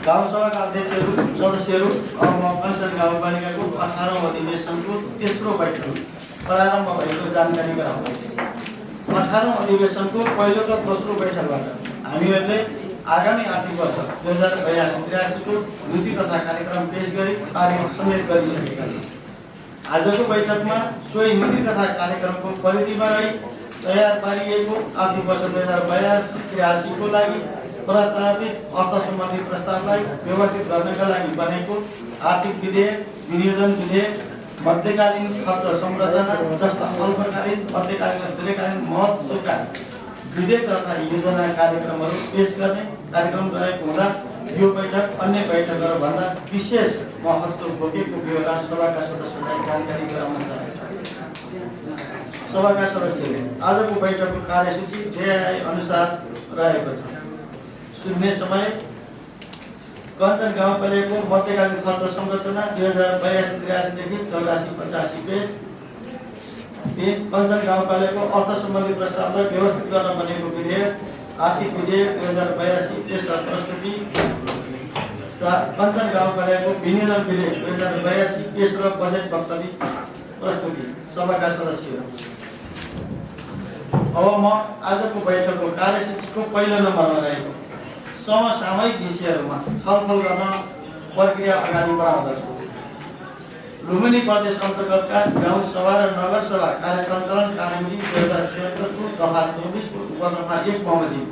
गाउँसभाका अध्यक्षहरू सदस्यहरू अब म कञ्चन गाउँपालिकाको 18औं अधिवेशनको तेस्रो बैठक प्रारम्भ भएको जानकारी गराउँदैछु। 18औं अधिवेशनको पहिलो र दोस्रो बैठकबाट हामीहरूले आगामी आर्थिक वर्ष 2082-83 को नीति तथा कार्यक्रम पेश गरी पारित समेत गरिसकेका छौँ। आजको बैठकमा सोही नीति तथा कार्यक्रमको परिधिमा रही तयार पारिएको आर्थिक वर्ष 2082-83 को लागि प्रस्तावित अर्थ सम्बन्धी प्रस्तावलाई व्यवस्थित गर्नका लागि बनेको आर्थिक विधेयक, विनियोजन विधेयक, मध्यकालीन खर्च संरचना जस्ता अल्पकालीन, मध्यकालीन र दीर्घकालीन महत्त्वका विधेयक तथा योजना कार्यक्रमहरू पेश गर्ने कार्यक्रम रहेको हुँदा यो बैठक अन्य बैठकहरू भन्दा विशेष महत्त्व बोकेको बेहोरा सभाका सदस्यलाई जानकारी गराउन चाहन्छु। सभाका सदस्यले आजको बैठकको कार्यसूची ध्येय अनुसार रहेको छ। सुन्ने समय कञ्चन गाउँपालिकाको मध्यकालीन खर्च संरचना 2082-83 देखि 84-85 पेज। कञ्चन गाउँपालिकाको अर्थ सम्बन्धी प्रस्तावलाई व्यवस्थित गर्न बनेको विधेयक, आर्थिक विधेयक 2082 पेश र प्रस्तुति। कञ्चन गाउँपालिकाको विनियोजन विधेयक 2082 पेश र बजेट वक्तव्य प्रस्तुति। सभाका सदस्यहरू, अब म आजको बैठकको कार्यसूचीको पहिलो नम्बरमा रहेको समसामयिक विषयहरूमा छलफल गर्न प्रक्रिया अगाडि बढाउँदछु। लुम्बिनी प्रदेश अन्तर्गतका गाउँ सभा र नगर सभा कार्य सञ्चालन कार्यविधि 2076 को दफा 24 को उपदफा 1 बमोजिम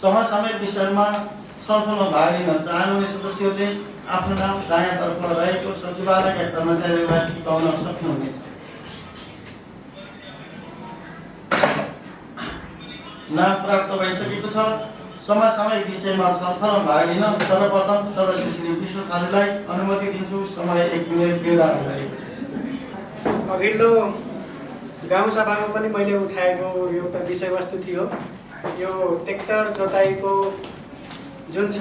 समसामयिक विषयमा छलफलमा भाग लिन चाहनुहुने सदस्यहरूले आफ्नो नाम दायाँतर्फ रहेको सचिवालयका कर्मचारीलाई टिपाउन सक्नुहुनेछ। नाम प्राप्त भइसकेको छ। समसामयिक विषयमा छलफलमा भाग लिन सर्वप्रथम सदस्य श्री विष्णु थारूलाई अनुमति दिन्छु। समय 1 मिनेट निर्धारण गरेको छ। अघिल्लो गाउँसभामा पनि मैले उठाएको एउटा विषयवस्तु थियो, यो ट्र्याक्टर जोताइको जुन छ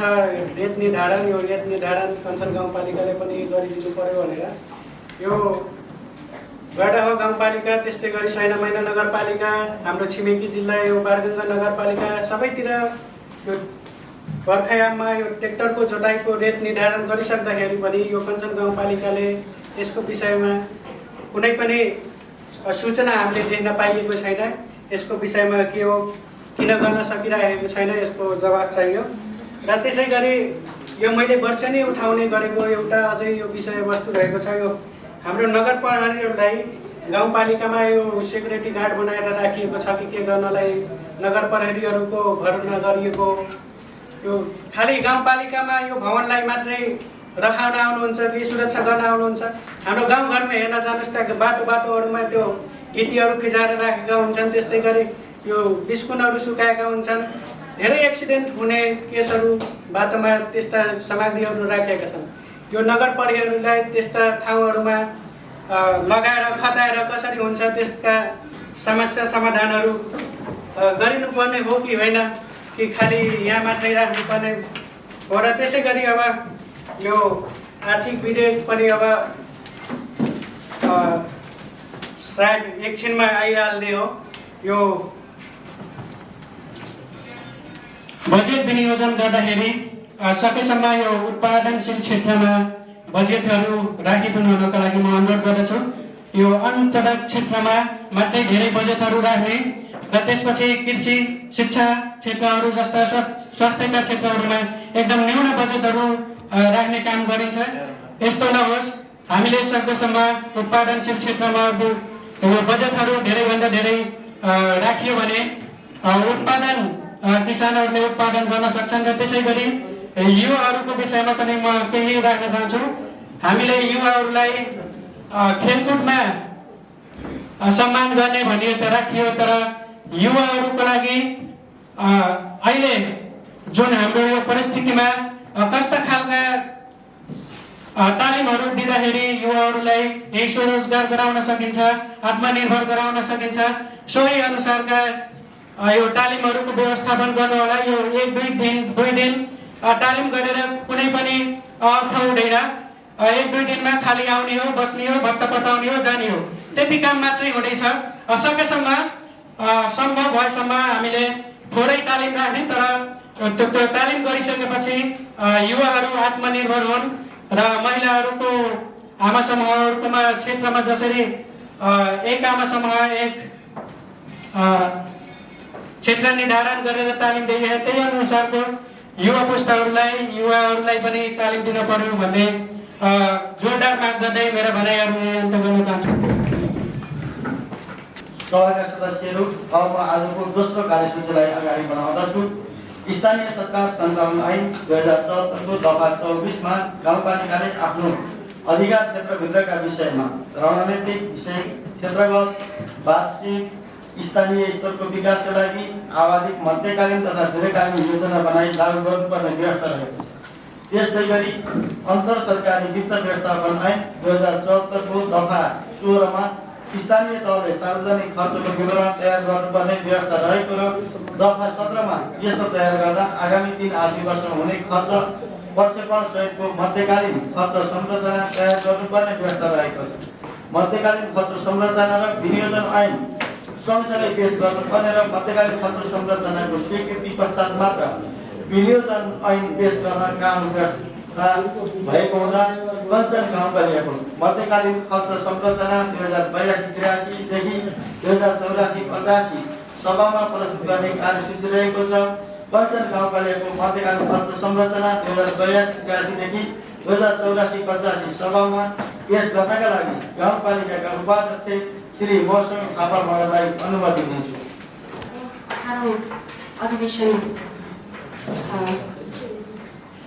रेट निर्धारण, यो रेट निर्धारण कञ्चन गाउँपालिकाले पनि गरिदिनु पर्यो भनेर। यो गडाहो गाउँपालिका, त्यस्तै गरी सैनामैना नगरपालिका, हाम्रो छिमेकी जिल्ला यो बारगङ्गा नगरपालिका सबैतिर यो बर्खायाममा यो ट्र्याक्टरको जोताइको रेट निर्धारण गरिसक्दाखेरि पनि यो कञ्चन गाउँपालिकाले यसको विषयमा कुनै पनि सूचना हामीले देख्न पाइएको छैन। यसको विषयमा के हो, किन गर्न सकिरहेको छैन, यसको जवाब चाहियो। र त्यसै गरी यो मैले वर्षेनी उठाउने गरेको एउटा अझै यो विषयवस्तु रहेको छ। यो हाम्रो नगर प्रहरीलाई गाउँपालिकामा यो सेक्युरिटी गार्ड बनाएर राखिएको छ कि के गर्नलाई नगर प्रहरीहरूको भर नगरिएको, यो खालि गाउँपालिकामा यो भवनलाई मात्रै रखाउन आउनुहुन्छ कि सुरक्षा गर्न आउनुहुन्छ। हाम्रो गाउँघरमा हेर्न जानुहोस्, त्यहाँ बाटोहरूमा त्यो गिटीहरू खिचाएर राखेका हुन्छन्, त्यस्तै गरी यो बिस्कुनहरू सुकाएका हुन्छन्। धेरै एक्सिडेन्ट हुने केसहरू बाटोमा त्यस्ता सामग्रीहरू राखेका छन्। यो नगर प्रहरीलाई त्यस्ता ठाउँहरूमा लगाएर खटाएर कसरी हुन्छ त्यसका समस्या समाधानहरू गरिनुपर्ने हो कि होइन, कि खालि यहाँ मात्रै राख्नुपर्ने हो। र त्यसै गरी अब यो आर्थिक विधेयक पनि अब सायद एकछिनमा आइहाल्ने हो। यो बजेट विनियोजन गर्दाखेरि सकेसम्म यो उत्पादनशील क्षेत्रमा बजेटहरू राखिदिनु हुनको लागि म अनुरोध गर्दछु। यो अन्तर्गत क्षेत्रमा मात्रै धेरै बजेटहरू राख्ने र त्यसपछि कृषि, शिक्षा क्षेत्रहरू जस्ता स्वास्थ्यका क्षेत्रहरूमा एकदम न्यून बजेटहरू राख्ने काम गरिन्छ। यस्तो नहोस्। हामीले सक्दोसम्म उत्पादनशील क्षेत्रमा बजेटहरू धेरैभन्दा धेरै राखियो भने उत्पादन किसानहरूले उत्पादन गर्न सक्छन्। र त्यसै गरी युवाहरूको विषयमा पनि म केही राख्न चाहन्छु। हामीले युवाहरूलाई खेलकुदमा सम्मान गर्ने भनिए त राखियो, तर युवाहरूको लागि अहिले जुन हाम्रो यो परिस्थितिमा कस्ता खालका तालिमहरू दिँदाखेरि युवाहरूलाई यही स्वरोजगार गराउन सकिन्छ, आत्मनिर्भर गराउन सकिन्छ, सोही अनुसारका यो तालिमहरूको व्यवस्थापन गर्नु होला। यो 1-2 दिन तालिम गरेर कुनै पनि अर्थ हुँदैन। 1-2 दिनमा खाली आउने हो, बस्ने हो, भत्ता पचाउने हो, जाने हो, त्यति काम मात्रै हुँदैछ। सकेसम्म सम्भव भएसम्म हामीले थोरै तालिम राख्ने, तर त्यो तालिम गरिसकेपछि युवाहरू आत्मनिर्भर हुन् र महिलाहरूको आमा समूहहरूकोमा क्षेत्रमा जसरी एक आमा समूह एक क्षेत्र निर्धारण गरेर तालिम दिए त्यही अनुसारको युवा युवाहरूलाई पनि तालिम दिन पर्यो भन्ने जोरदार माग गर्दै मेरा भनाइहरू अन्त गर्न चाहन्छु। सभाका सदस्यहरू, अब म आजको दोस्रो कार्यसूचीलाई अगाडि बढाउँदछु। स्थानीय सरकार सञ्चालन ऐन 2074 को दफा 24 मा गाउँपालिकाले आफ्नो अधिकार क्षेत्रभित्रका विषयमा रणनीतिक विषय क्षेत्रगत वार्षिक स्थानीय स्तरको विकासका लागि आवधिक मध्यकालीन तथा दीर्घकालीन योजना बनाई लागू गर्नुपर्ने व्यवस्था रहेको छ। यस्तै गरी अन्तर सरकारी वित्त व्यवस्थापन ऐन 2074 को दफा 16 मा स्थानीय तहले सार्वजनिक खर्चको विवरण तयार गर्नुपर्ने व्यवस्था रहेको र दफा 17 मा यस्तो तयार गर्दा आगामी 3 आर्थिक वर्षमा हुने खर्च प्रक्षेपण सहितको मध्यकालीन खर्च संरचना तयार गर्नुपर्ने व्यवस्था रहेको छ। मध्यकालीन खर्च संरचना र विनियोजन ऐन सँगसँगै पेश गर्नुपर्ने र मध्यकालीन खर्च संरचनाको स्वीकृति पश्चात मात्र विनियोजन ऐन पेश गर्न काम भएको हुँदा कञ्चन गाउँपालिकाको मध्यकालीन खर्च संरचना 2082-83 देखि 2084-85 सभामा प्रस्तुत गर्ने कार्यसूची रहेको छ। कञ्चन गाउँपालिकाको मध्यकालीन खर्च संरचना 2082-83 देखि 2084-85 सभामा पेश गर्नका लागि गाउँपालिकाका उपाध्यक्ष श्री मौसमी थापा मगरलाई अनुमति दिन्छु। 18औं अधिवेशन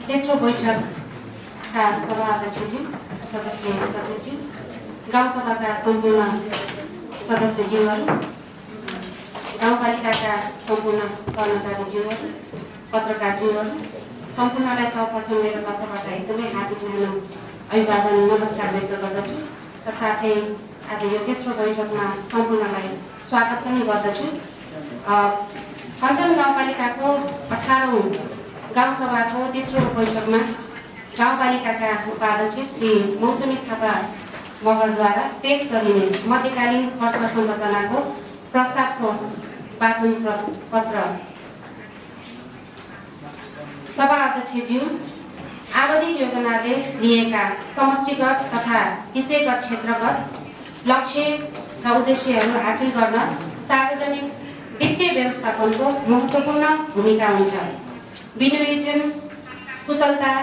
तेस्रो बैठकका सभाध्यक्षज्यू, सदस्य सचिवज्यू, गाउँसभाका सम्पूर्ण सदस्यज्यूहरू, गाउँपालिकाका सम्पूर्ण कर्मचारीज्यूहरू, पत्रकारज्यूहरू, सम्पूर्णलाई सर्वप्रथम मेरो तर्फबाट एकदमै हार्दिक अभिवादन नमस्कार व्यक्त गर्दछु र साथै आज यो तेस्रो बैठकमा सम्पूर्णलाई स्वागत पनि गर्दछु। कञ्चन गाउँपालिकाको 18औं गाउँसभाको तेस्रो बैठकमा गाउँपालिकाका उपाध्यक्ष श्री मौसमी थापा मगरद्वारा पेश गरिने मध्यकालीन खर्च संरचनाको प्रस्तावको वाचन पत्र। सभा अध्यक्षज्यू, आवधिक योजनाले लिएका समष्टिगत तथा विषयगत क्षेत्रगत लक्ष्य र उद्देश्यहरू हासिल गर्न सार्वजनिक वित्तीय व्यवस्थापनको महत्त्वपूर्ण भूमिका हुन्छ। विनियोजन कुशलता,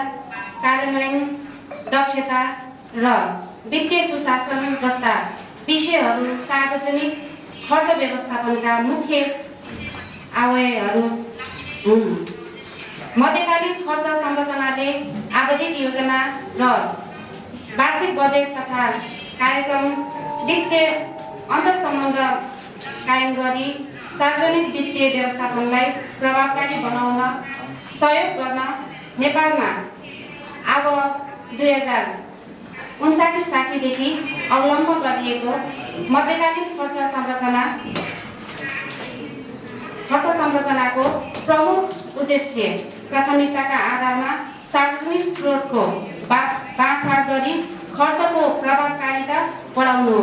कार्यान्वयन दक्षता र वित्तीय सुशासन जस्ता विषयहरू सार्वजनिक खर्च व्यवस्थापनका मुख्य अवयवहरू हुन्। मध्यकालीन खर्च संरचनाले आवधिक योजना र वार्षिक बजेट तथा कार्यक्रम वित्तीय अन्तर्सम्बन्ध कायम गरी सार्वजनिक वित्तीय व्यवस्थापनलाई प्रभावकारी बनाउन सहयोग गर्न नेपालमा अब 2059-60 देखि अवलम्ब गरिएको मध्यकालीन खर्च संरचनाको प्रमुख उद्देश्य प्राथमिकताका आधारमा सार्वजनिक स्रोतको बाँडफाँड गरी खर्चको प्रभावकारिता बढाउनु हो।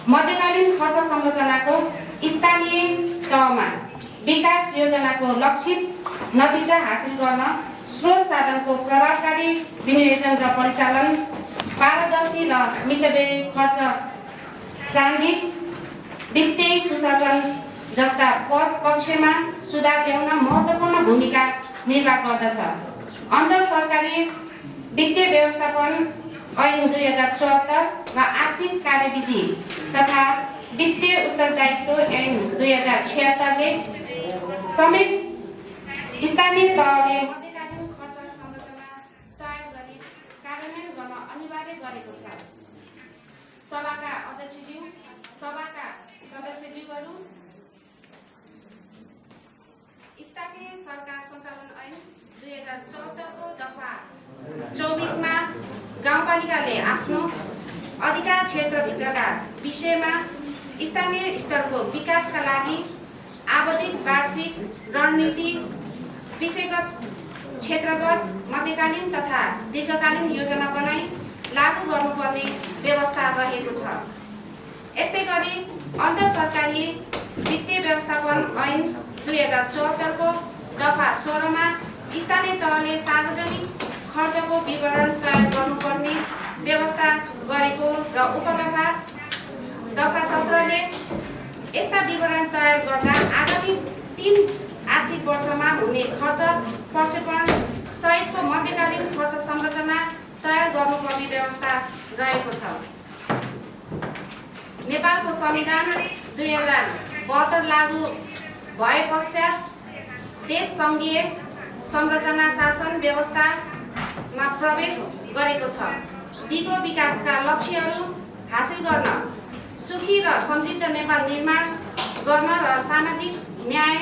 मध्यकालीन खर्च संरचनाको स्थानीय तहमा विकास योजनाको लक्षित नतिजा हासिल गर्न स्रोत साधनको प्रभावकारी विनियोजन र परिचालन, पारदर्शी र मितव्ययी खर्च प्रारम्भिक वित्तीय सुशासन जस्ता पक्षमा सुधार ल्याउन महत्त्वपूर्ण भूमिका निर्वाह गर्दछ। अन्तर सरकारी वित्तीय व्यवस्थापन ऐन 2074 र आर्थिक कार्यविधि तथा वित्तीय उत्तरदायित्व ऐन 2076 ले समेत स्थानीय तहले मध्यकालीन खर्च संरचना तयार गरी कार्यान्वयन गर्न अनिवार्य गरेको छ। सभाका अध्यक्षज्यू, सभाका सदस्यज्यूहरू, स्थानीय सरकार सञ्चालन ऐन 2074 को दफा 24 मा गाउँपालिकाले आफ्नो अधिकार क्षेत्रभित्रका विषयमा स्थानीय स्तरको विकासका लागि आवधिक वार्षिक रणनीति, विषयगत क्षेत्रगत मध्यकालीन तथा दीर्घकालीन योजना बनाई लागू गर्नुपर्ने व्यवस्था रहेको छ। यस्तै गरी अन्तर सरकारी वित्तीय व्यवस्थापन ऐन 2074 को दफा 16 मा स्थानीय तहले सार्वजनिक खर्चको विवरण तयार गर्नुपर्ने व्यवस्था गरेको र उपदफा दफा 17 ले यस्ता विवरण तयार गर्दा आगामी 3 आर्थिक वर्षमा हुने खर्च प्रक्षेपण सहितको मध्यकालीन खर्च संरचना तयार गर्नुपर्ने व्यवस्था रहेको छ। नेपालको संविधान 2072 लागू भए पश्चात देश सङ्घीय संरचना शासन व्यवस्थामा प्रवेश गरेको छ। दिगो विकासका लक्ष्यहरू हासिल गर्न, सुखी र समृद्ध नेपाल निर्माण गर्न र सामाजिक न्याय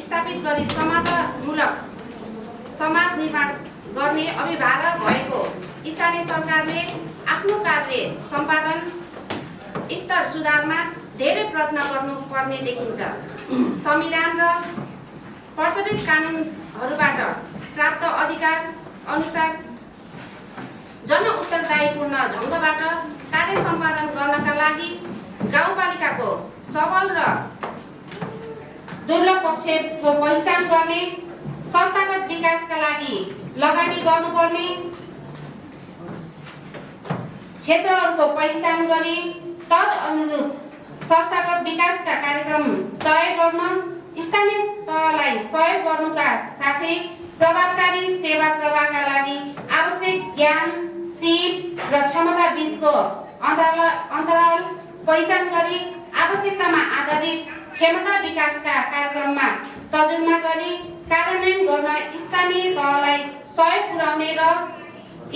स्थापित गरी समानतामूलक समाज निर्माण गर्ने अभिभावक भएको स्थानीय सरकारले आफ्नो कार्य सम्पादन स्तर सुधारमा धेरै प्रयत्न गर्नुपर्ने देखिन्छ। संविधान र प्रचलित कानुनहरूबाट प्राप्त अधिकार अनुसार जन उत्तरदायीपूर्ण ढङ्गबाट कार्य सम्पादन गर्नका लागि गाउँपालिकाको सबल र दुर्लभ पक्षको पहिचान गर्ने, संस्थागत विकासका लागि लगानी गर्नुपर्ने क्षेत्रहरूको पहिचान गरी तदअनुरूप संस्थागत विकासका कार्यक्रम तय गर्न, स्थानीय तहलाई सहयोग गर्नुका साथै प्रभावकारी सेवा प्रवाहका लागि आवश्यक ज्ञान, सिप र क्षमता बीचको अन्तराल पहिचान गरी आवश्यकतामा आधारित क्षमता विकासका कार्यक्रममा तर्जुमा गरी कार्यान्वयन गर्न स्थानीय तहलाई सहयोग पुर्याउने र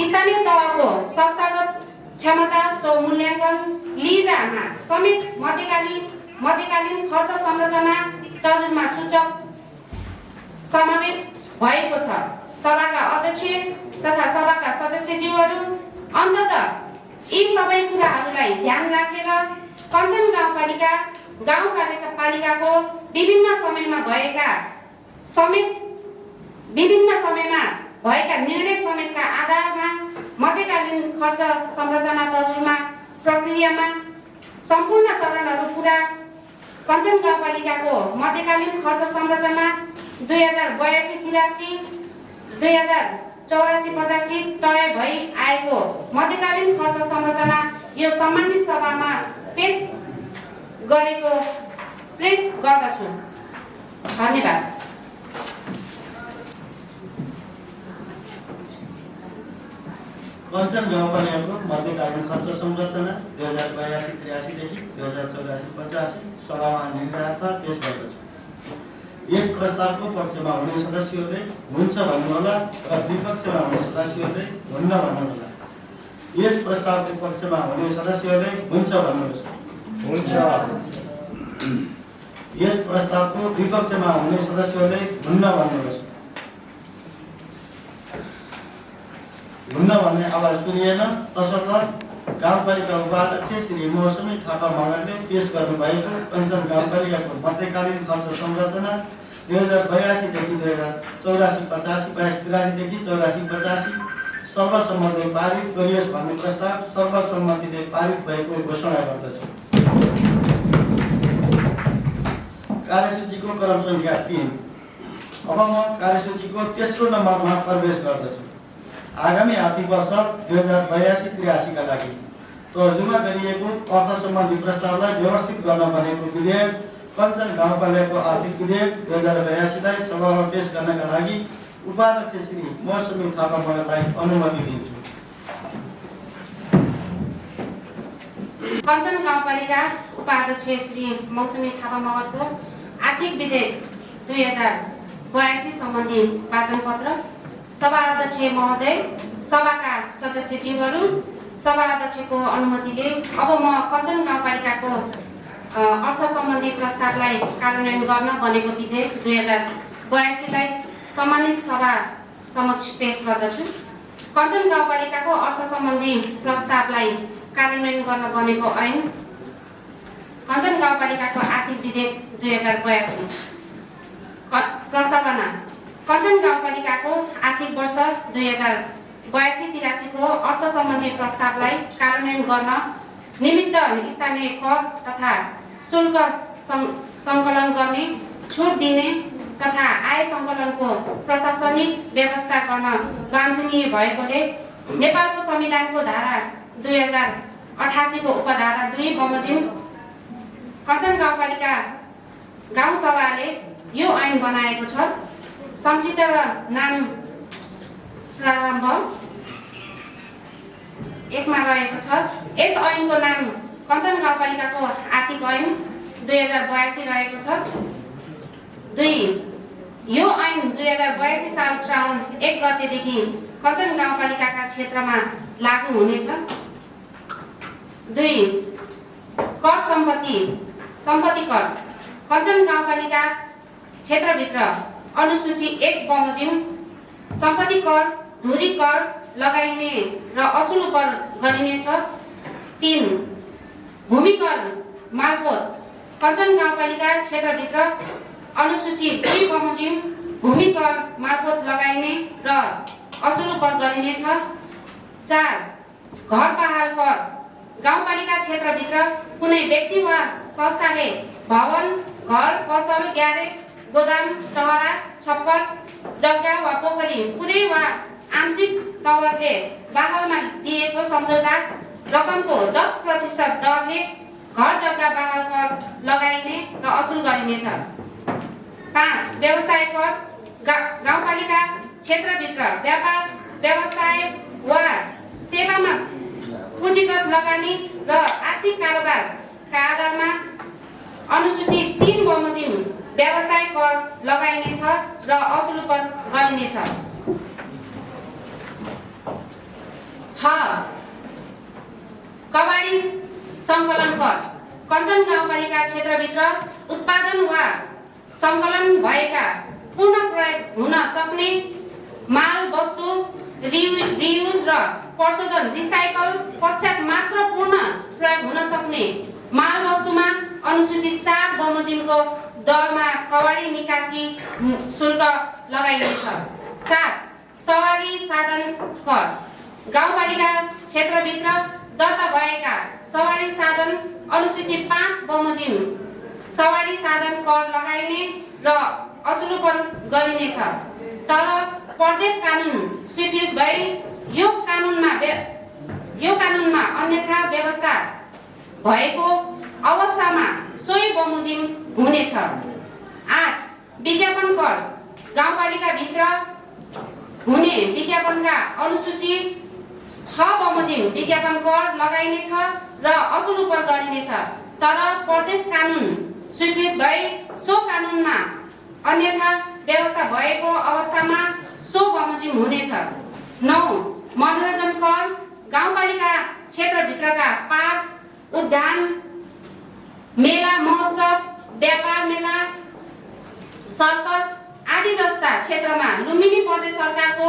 स्थानीय तहको संस्थागत क्षमता स्वमूल्याङ्कन लिजामा समेत मध्यकालीन खर्च संरचना तर्जुमा सूचक समावेश भएको छ। सभाका अध्यक्ष तथा सभाका सदस्यज्यूहरू, अन्ततः यी सबै कुराहरूलाई ध्यान राखेर कञ्चन गाउँपालिकाको विभिन्न समयमा भएका निर्णय समेतका आधारमा मध्यकालीन खर्च संरचना तर्जुमा प्रक्रियामा सम्पूर्ण चरणहरू पुरा कञ्चन गाउँपालिकाको मध्यकालीन खर्च संरचना 2082-83, 2084-85 तय भई आएको मध्यकालीन खर्च संरचना यो सम्बन्धित सभामा पेश गर्दछु। धन्यवाद। कञ्चन गाउँपालिकाको मध्यकालीन खर्च संरचना 2082-83 देखि 2084-85 सभामा निर्णयार्थ पेश गर्दछु। यस प्रस्तावको पक्षमा हुने सदस्यहरूले हुन्छ भन्नुहोला र विपक्षमा हुने सदस्यहरूले हुन्न भन्नुहोला। यस प्रस्तावको पक्षमा हुने सदस्यहरूले हुन्छ भन्नुहोस्। हुन्छ। यस प्रस्तावको विपक्षमा हुने सदस्यहरूले हुन्न भन्नुहोस्। हुन्न भन्ने आवाज सुनिएन। तसर्थ गाउँपालिका उपाध्यक्ष श्री मौसमी थापा मगरले पेश गर्नुभएको कञ्चन गाउँपालिकाको मध्यकालीन खर्च संरचना 2082 देखि 2084-85, 82-83 देखि 84-85 सर्वसम्मतिले पारित गरियोस् भन्ने प्रस्ताव सर्वसम्मतिले पारित भएको घोषणा गर्दछु। कार्यसूचीको क्रम संख्या 3। अब म कार्यसूचीको तेस्रो नम्बरमा प्रवेश गर्दछु। आगामी आर्थिक वर्ष 2082-83 का लागि तर्जुमा गरिएको अर्थ सम्बन्धी प्रस्तावलाई व्यवस्थित गर्न बनेको विधेयक कञ्चन गाउँपालिकाको आर्थिक विधेयक 2082 लाई सभामा पेश गर्नका लागि उपाध्यक्ष श्री मौसमी थापा मगरलाई अनुमति दिन्छु। कञ्चन गाउँपालिका उपाध्यक्ष श्री मौसमी थापा मगरको आर्थिक विधेयक 2082 सम्बन्धी वाचन पत्र। सभा अध्यक्ष महोदय, सभाका सदस्यज्यूहरू, सभा अध्यक्षको अनुमतिले अब म कञ्चन गाउँपालिकाको अर्थ सम्बन्धी प्रस्तावलाई कार्यान्वयन गर्न बनेको विधेयक 2082 लाई सम्मानित सभा समक्ष पेश गर्दछु। कञ्चन गाउँपालिकाको अर्थ सम्बन्धी प्रस्तावलाई कार्यान्वयन गर्न बनेको ऐन कञ्चन गाउँपालिकाको आर्थिक विधेयक 2082। प्रस्तावना: कञ्चन गाउँपालिकाको आर्थिक वर्ष 2082-83 को अर्थ सम्बन्धी प्रस्तावलाई कार्यान्वयन गर्न निमित्त स्थानीय कर तथा शुल्क सङ्कलन गर्ने, छुट दिने तथा आय सङ्कलनको प्रशासनिक व्यवस्था गर्न वाञ्छनीय भएकोले नेपालको संविधानको धारा 2088 को उपधारा 2 बमोजिम कञ्चन गाउँपालिका गाउँसभाले यो ऐन बनाएको छ। संक्षिप्त नाम प्रारम्भ 1 मा रहेको छ। यस ऐनको नाम कञ्चन गाउँपालिकाको आर्थिक ऐन 2082 रहेको छ। 2 यो ऐन 2082 साल श्रावण 1 गतेदेखि कञ्चन गाउँपालिकाका क्षेत्रमा लागू हुनेछ। 2 कर सम्पत्ति कर कञ्चन गाउँपालिका क्षेत्रभित्र अनुसूची 1 बमोजिम सम्पत्ति कर, धुरी कर लगाइने र असुल कर गरिनेछ। 3 भूमि कर मालपोत कञ्चन गाउँपालिका क्षेत्रभित्र अनुसूची 2 बमोजिम भूमि कर मालपोत लगाइने र असुल कर गरिनेछ। 4 घर बहाल कर गाउँपालिका क्षेत्रभित्र कुनै व्यक्ति वा संस्थाले भवन, घर, पसल, ग्यारेज, गोदाम, टहरा, छप्पर, जग्गा वा पोखरी पुरै वा आंशिक तवरले बहालमा दिएको सम्झौता रकमको 10% दरले घर जग्गा बहाल कर लगाइने र असुल गरिनेछ। 5 व्यवसाय कर गाउँपालिका क्षेत्रभित्र व्यापार, व्यवसाय वा सेवामा पुँजीगत लगानी र आर्थिक कारोबारका आधारमा अनुसूची 3 बमोजिम व्यवसाय कर लगाइनेछ र असुल कर गरिनेछ। 6 कबाडी सङ्कलन कर कञ्चन गाउँपालिका क्षेत्रभित्र उत्पादन वा सङ्कलन भएका पुनः प्रयोग हुन सक्ने माल वस्तु रियुज र प्रशोधन रिसाइकल पश्चात मात्र पुनः प्रयोग हुन सक्ने माल वस्तुमा अनुसूची 4 बमोजिमको दरमा कबाडी निकासी शुल्क लगाइनेछ। 7 सवारी साधन कर गाउँपालिका क्षेत्रभित्र दर्ता भएका सवारी साधन अनुसूची 5 बमोजिम सवारी साधन कर लगाइने र असुल कर गरिनेछ। तर प्रदेश कानुन स्वीकृत भई यो कानुनमा अन्यथा व्यवस्था भएको अवस्थामा सोही बमोजिम हुनेछ। 8 विज्ञापन कर गाउँपालिका भित्र हुने विज्ञापनका अनुसूची 6 बमोजिम विज्ञापन कर लगाइनेछ र असुल कर गरिनेछ। तर प्रदेश कानुन स्वीकृत भई सो कानुनमा अन्यथा व्यवस्था भएको अवस्थामा सो बमोजिम हुनेछ। 9 मनोरञ्जन कर गाउँपालिका क्षेत्रभित्रका पार्क, उद्यान, मेला महोत्सव, व्यापार मेला, सर्कस आदि जस्ता क्षेत्रमा लुम्बिनी प्रदेश सरकारको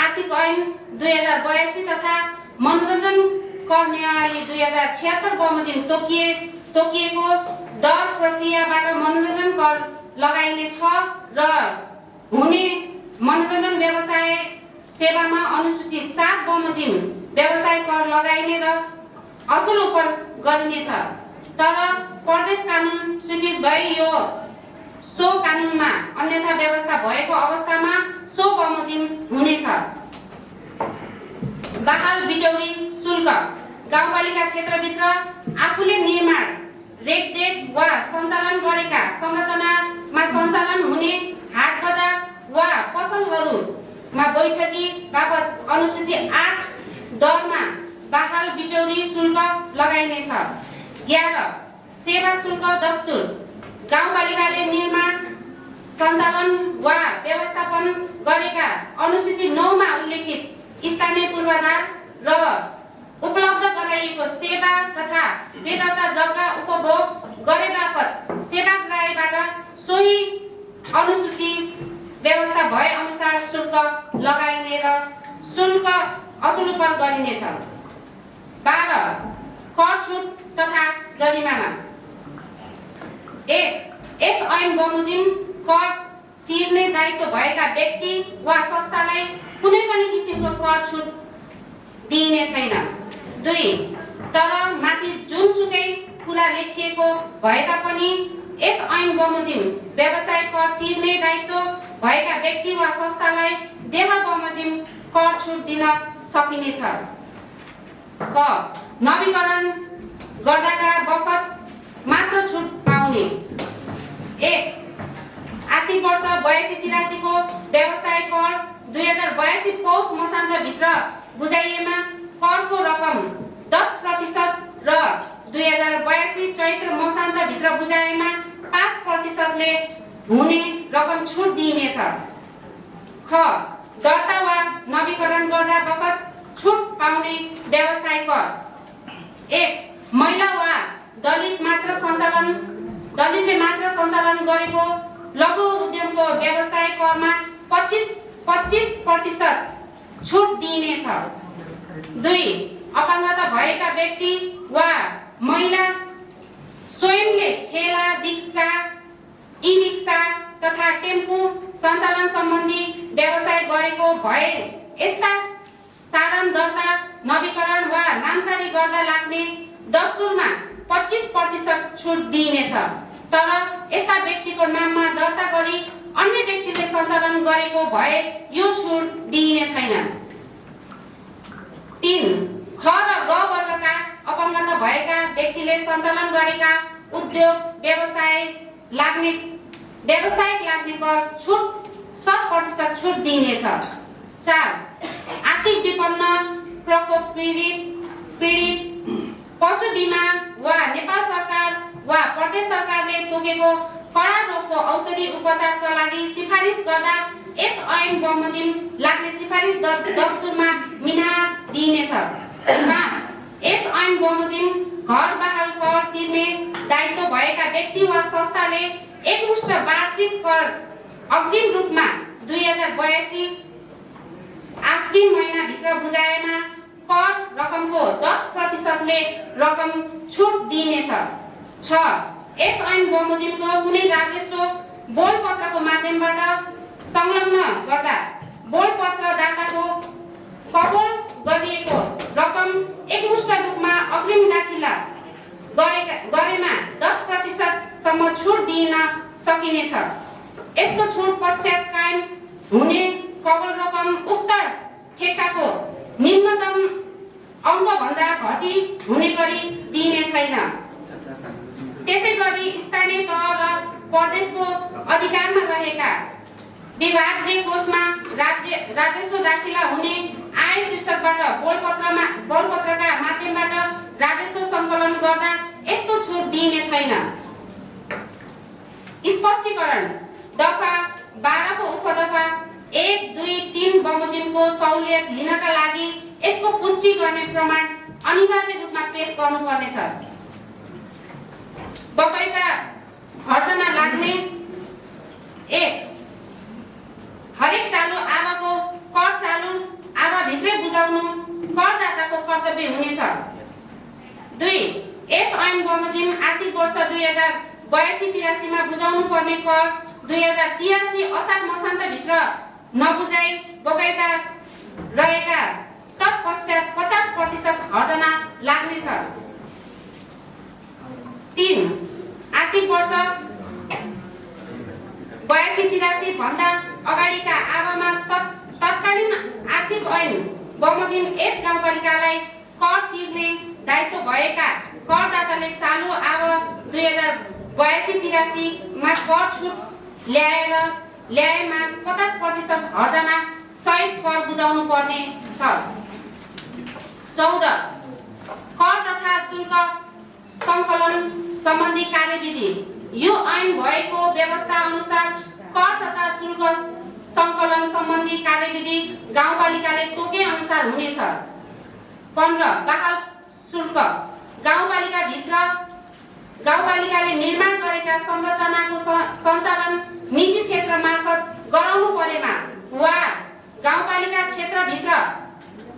आर्थिक ऐन 2082 तथा मनोरञ्जन कर नियमावली 2076 बमोजिम तोकिएको दर प्रक्रियाबाट मनोरञ्जन कर लगाइनेछ र हुने मनोरञ्जन व्यवसाय सेवामा अनुसूची 7 बमोजिम व्यवसाय कर लगाइने र असुल कर गरिनेछ। तर प्रदेश कानुन स्वीकृत भई यो सो कानुनमा अन्यथा व्यवस्था भएको अवस्थामा सो बमोजिम हुनेछ। बहाल बिटौरी शुल्क गाउँपालिका क्षेत्रभित्र आफूले निर्माण, रेखदेख वा सञ्चालन गरेका संरचनामा सञ्चालन हुने हाट बजार वा पसलहरूमा बैठकी बापत अनुसूची 8 दरमा बहाल बिटौरी शुल्क लगाइनेछ। 11 सेवा शुल्क दस्तुर गाउँपालिकाले निर्माण, सञ्चालन वा व्यवस्थापन गरेका अनुसूची 9 मा उल्लेखित स्थानीय पूर्वाधार र उपलब्ध गराइएको सेवा तथा बेदर्ता जग्गा उपभोग गरे बापत सेवाग्राहीबाट सोही अनुसूची व्यवस्था भए अनुसार शुल्क लगाइने र शुल्क असुल कर गरिनेछ। 12 कर छुट तथा जरिमाना 1 यस ऐन बमोजिम कर तिर्ने दायित्व भएका व्यक्ति वा संस्थालाई कुनै पनि किसिमको कर छुट दिइने छैन। 2 तर माथि जुनसुकै कुरा लेखिएको भए तापनि यस ऐन बमोजिम व्यवसाय कर तिर्ने दायित्व भएका व्यक्ति वा संस्थालाई देह बमोजिम कर छुट दिन सकिनेछ। क नवीकरण गर्दाका बखत मात्र छुट पाउने। 1 आर्थिक वर्ष 82-83 को व्यवसाय कर 2082 पौष मसान्तभित्र बुझाइएमा करको रकम 10% र 2082 चैत्र मसान्तभित्र बुझाएमा 5% ले हुने रकम छुट दिइनेछ। ख दर्ता वा नवीकरण गर्दा बखत छुट पाउने व्यवसाय कर। 1 महिला वा दलितले मात्र सञ्चालन गरेको लघु उद्यमको व्यवसाय करमा 25% छुट दिइनेछ। 2 अपाङ्गता भएका व्यक्ति वा महिला स्वयंले ठेला, रिक्सा, ई-रिक्सा तथा टेम्पो सञ्चालन सम्बन्धी व्यवसाय गरेको भए यस्ता साधारण दर्ता, नवीकरण वा नामसारी गर्दा लाग्ने दस्तुरमा 25% छुट दिइनेछ। तर यस्ता व्यक्तिको नाममा दर्ता गरी अन्य व्यक्तिले सञ्चालन गरेको भए यो छुट दिइने छैन। 3 ख र ग वर्गका अपाङ्गता भएका व्यक्तिले सञ्चालन गरेका उद्योग व्यवसायिक लाग्ने कर छुट 7% छुट दिइनेछ। 4 आर्थिक विपन्न, प्रकोप पीडित पशु बिमा वा नेपाल सरकार वा प्रदेश सरकारले तोकेको कडा रोगको औषधि उपचारका लागि सिफारिस गर्दा यस ऐन बमोजिम लाग्ने सिफारिस दस्तुरमा मिनाहा दिइनेछ। 5 यस ऐन बमोजिम घर बहाल कर तिर्ने दायित्व भएका व्यक्ति वा संस्थाले एकमुष्ट वार्षिक कर अग्रिम रूपमा 2082 आश्विन महिनाभित्र बुझाएमा कर रकमको 10% ले रकम छुट दिइनेछ। 6 यस ऐन बमोजिमको कुनै राजस्व बोलपत्रको माध्यमबाट संलग्न गर्दा बोलपत्र दाताको कबोल गरिएको रकम एकमुष्ट रूपमा अग्रिम दाखिला गरेमा 10% सम्म छुट दिन सकिनेछ। यस्तो छुट पश्चात कायम हुने कबोल रकम उक्त ठेक्काको निम्नतम अङ्कभन्दा घटी हुने गरी दिइने छैन। त्यसैगरी स्थानीय तह र प्रदेशको अधिकारमा रहेका विभागीय कोषमा राजस्व दाखिला हुने आय शीर्षकबाट बोलपत्रका माध्यमबाट राजस्व सङ्कलन गर्दा यस्तो छुट दिइने छैन। स्पष्टीकरण दफा 12 को उपदफा 1, 2, 3 बमोजिमको सहुलियत लिनका लागि यसको पुष्टि गर्ने प्रमाण अनिवार्य रूपमा पेश गर्नुपर्नेछ। बकाइदा हर्जना लाग्ने 1 हरेक चालु आवको कर चालु आवाभित्रै बुझाउनु करदाताको कर्तव्य हुनेछ। 2 यस ऐन बमोजिम आर्थिक वर्ष 2082-83 मा बुझाउनु पर्ने कर 2083 असार मसान्तभित्र नबुझाइ बकाइदा रहेका तत्पश्चात 50% हर्जना लाग्नेछ। 3 आर्थिक वर्ष 82-83 भन्दा अगाडिका आवामा तत्कालीन आर्थिक ऐन बमोजिम यस गाउँपालिकालाई कर तिर्ने दायित्व भएका करदाताले चालु आव 2082-83 मा कर छुट ल्याएमा 50% हर्जना सहित कर बुझाउनु पर्ने छ। 14 कर तथा शुल्क सङ्कलन सम्बन्धी कार्यविधि यो ऐन भएको व्यवस्था अनुसार कर तथा शुल्क सङ्कलन सम्बन्धी कार्यविधि गाउँपालिकाले तोके अनुसार हुनेछ। 15 बहाल शुल्क गाउँपालिकाले निर्माण गरेका संरचनाको सञ्चालन निजी क्षेत्र मार्फत गराउनु परेमा वा गाउँपालिका क्षेत्रभित्र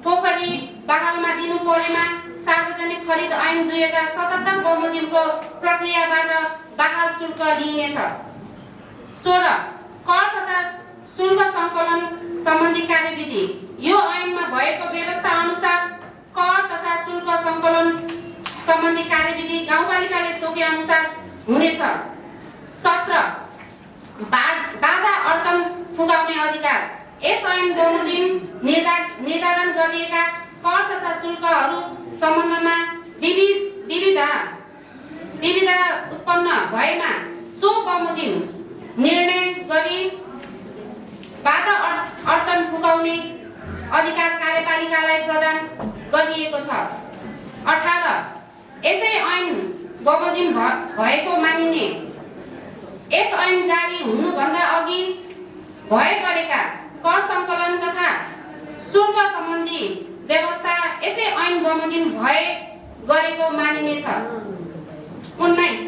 पोखरी बहालमा दिनु परेमा सार्वजनिक खरिद ऐन 2077 बमोजिमको प्रक्रियाबाट बहाल शुल्क लिइनेछ। 16 कर तथा शुल्क सङ्कलन सम्बन्धी कार्यविधि यो ऐनमा भएको व्यवस्था अनुसार कर तथा शुल्क सङ्कलन सम्बन्धी कार्यविधि गाउँपालिकाले तोके अनुसार हुनेछ। 17 बाधा अड्कन फुकाउने अधिकार। यस ऐन बमोजिम निर्धारण गरिएका कर तथा शुल्कहरू सम्बन्धमा विविधता उत्पन्न भएमा सो बमोजिम निर्णय गरी बाधा अड्चन फुकाउने अधिकार कार्यपालिकालाई प्रदान गरिएको छ। 18 यसै ऐन बमोजिम भएको मानिने यस ऐन जारी हुनुभन्दा अघि भए गरेका कर सङ्कलन तथा शुल्क सम्बन्धी व्यवस्था यसै ऐन बमोजिम भए गरेको मानिनेछ। 19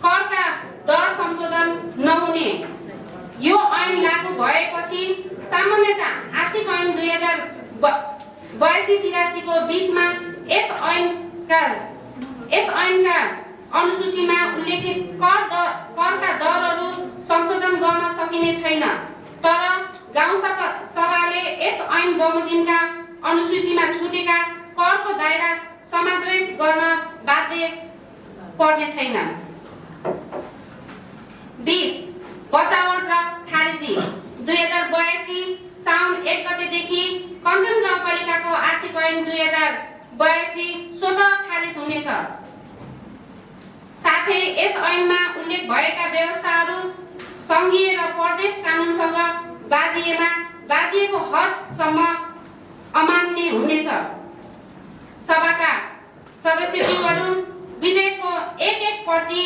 करका दर संशोधन नहुने। यो ऐन लागू भएपछि सामान्यतः आर्थिक ऐन 2082-83 को बीचमा यस ऐनका अनुसूचीमा उल्लेखित करका दरहरू संशोधन गर्न सकिने छैन। तर गाउँ सभाले यस ऐन बमोजिमका अनुसूचीमा छुटेका करको दायरा समावेश गर्न बाध्य पर्ने छैन। 20 बचावट र खारेजी। 2082 साउन 1 गतेदेखि कञ्चन गाउँपालिकाको आर्थिक ऐन 2082 स्वतः खारिज हुनेछ। साथै यस ऐनमा उल्लेख भएका व्यवस्थाहरू सङ्घीय र प्रदेश कानुनसँग बाजिएको हदसम्म अमान्य हुनेछ। सभाका सदस्यज्यूहरू विधेयकको एक प्रति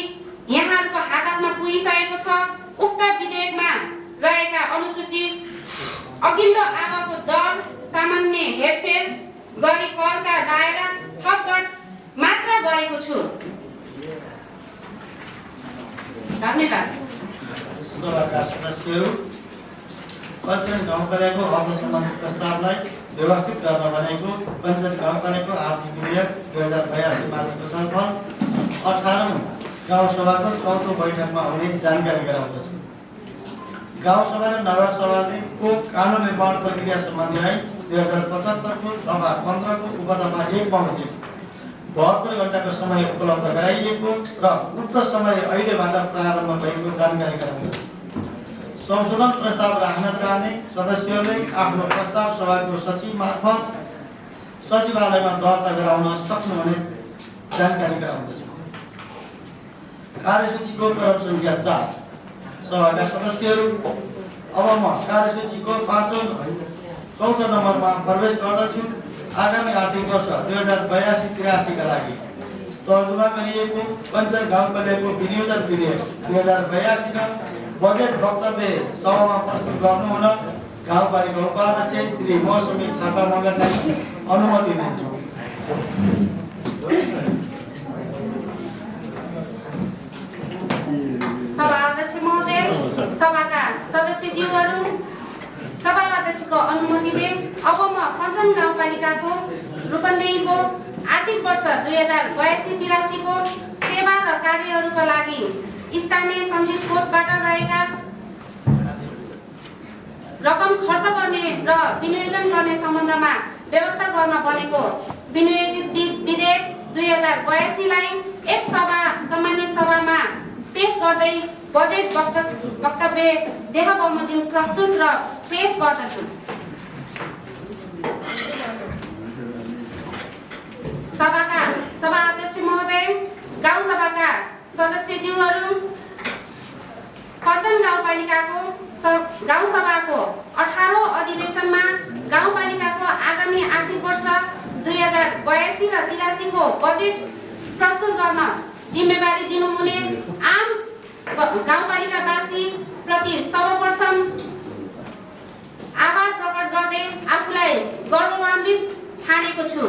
यहाँहरूको हातमा पुगिसकेको छ। उक्त विधेयकमा रहेका अनुसूची अघिल्लो आवको दर सामान्य हेरफेर गरी करका दायरा थपघट मात्र गरेको छु। धन्यवाद। सभाका सदस्यहरू, कञ्चन गाउँपालिकाको अर्थसम्बन्धी प्रस्तावलाई व्यवस्थित गर्न भनेको कञ्चन गाउँपालिकाको आर्थिक विधेयक 2082 माथिको छलफल 18औं गाउँसभाको 4औं बैठकमा हुने जानकारी गराउँदछु। गाउँसभा र नगरसभाको कानुन निर्माण प्रक्रिया सम्बन्धी ऐन 2075 को दफा 15 को उपदफा 1 बमोजिम 72 घण्टाको समय उपलब्ध गराइएको र उक्त समय अहिलेबाट प्रारम्भ भएको जानकारी गराउँदछु। संशोधन प्रस्ताव राख्न चाहने सदस्यहरूले आफ्नो प्रस्ताव सभाको सचिव मार्फत सचिवालयमा दर्ता गराउन सक्नुहुने जानकारी गराउँदछु। कार्यसूचीको क्रम संख्या 4। सभाका सदस्यहरू, अब म कार्यसूचीको 4औं नम्बरमा प्रवेश गर्दछु। आगामी आर्थिक वर्ष 2082-83 का लागि तर्जुमा गरिएको कञ्चन गाउँपालिकाको विनियोजन विधेयक 2082 र बजेट वक्तव्य सभामा प्रस्तुत गर्नुहुन गाउँपालिका उपाध्यक्ष श्री मौसमी थापा मगरलाई अनुमति दिन्छु। सभा अध्यक्ष महोदय, सभाका सदस्यज्यूहरू, सभा अध्यक्षको अनुमतिले अब म कञ्चन गाउँपालिकाको रूपन्देहीको आर्थिक वर्ष 2082-83 को सेवा र कार्यहरूका लागि स्थानीय सञ्चित कोषबाट रहेका रकम खर्च गर्ने र विनियोजन गर्ने सम्बन्धमा व्यवस्था गर्न बनेको विनियोजित विधेयक 2082 लाई यस सम्मानित सभामा पेश गर्दै बजेट वक्तव्य देह बमोजिम प्रस्तुत र पेश गर्दछु। सभा अध्यक्ष महोदय, गाउँसभाका सदस्यज्यूहरू, कञ्चन गाउँपालिकाको गाउँसभाको 18औं अधिवेशनमा गाउँपालिकाको आगामी आर्थिक वर्ष 2082 र 83 को बजेट प्रस्तुत गर्न जिम्मेवारी दिनुहुने आम गाउँपालिकावासी प्रति सर्वप्रथम आभार प्रकट गर्दै आफूलाई गौरवान्वित ठानेको छु।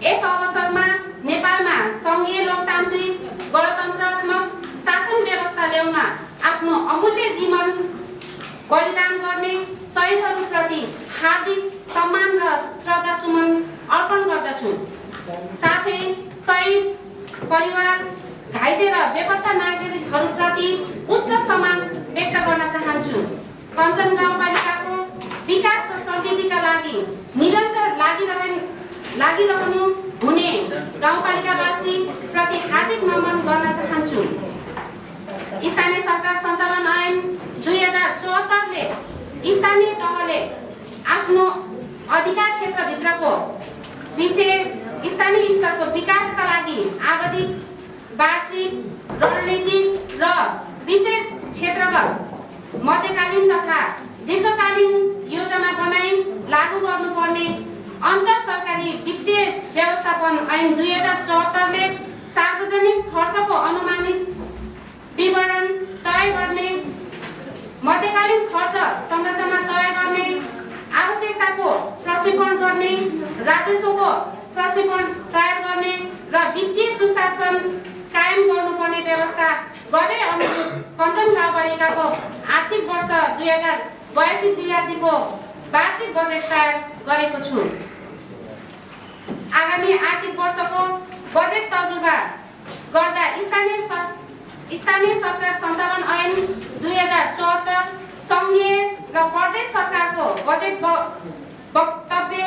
यस अवसरमा नेपालमा सङ्घीय लोकतान्त्रिक गणतन्त्रात्मक शासन व्यवस्था ल्याउन आफ्नो अमूल्य जीवन बलिदान गर्ने शहीदहरूप्रति हार्दिक सम्मान र श्रद्धासुमन अर्पण गर्दछु। साथै शहीद परिवार, घाइते र बेपत्ता नागरिकहरूप्रति उच्च सम्मान व्यक्त गर्न चाहन्छु। कञ्चन गाउँपालिकाको विकास र समृद्धिका लागि निरन्तर लागिरहनु हुने गाउँपालिकावासी प्रति हार्दिक नमन गर्न चाहन्छु। स्थानीय सरकार सञ्चालन ऐन 2074ले स्थानीय तहले आफ्नो अधिकार क्षेत्रभित्रको विषय स्थानीय स्तरको विकासका लागि आवधिक वार्षिक रणनीतिक र विषय क्षेत्रगत मध्यकालीन तथा दीर्घकालीन योजना बनाई लागू गर्नुपर्ने अन्तर सरकारी वित्तीय व्यवस्थापन ऐन 2074ले सार्वजनिक खर्चको अनुमानित विवरण तय गर्ने, मध्यकालीन खर्च संरचना तय गर्ने, आवश्यकताको प्रक्षेपण गर्ने, राजस्वको प्रक्षेपण तयार गर्ने र वित्तीय सुशासन कायम गर्नुपर्ने व्यवस्था गरे अनुरूप कञ्चन गाउँपालिकाको आर्थिक वर्ष 2082-83 को वार्षिक बजेट तयार गरेको छु। आगामी आर्थिक वर्षको बजेट तजुर्बा गर्दा स्थानीय सरकार सञ्चालन ऐन 2074, सङ्घीय र प्रदेश सरकारको बजेट वक्तव्य,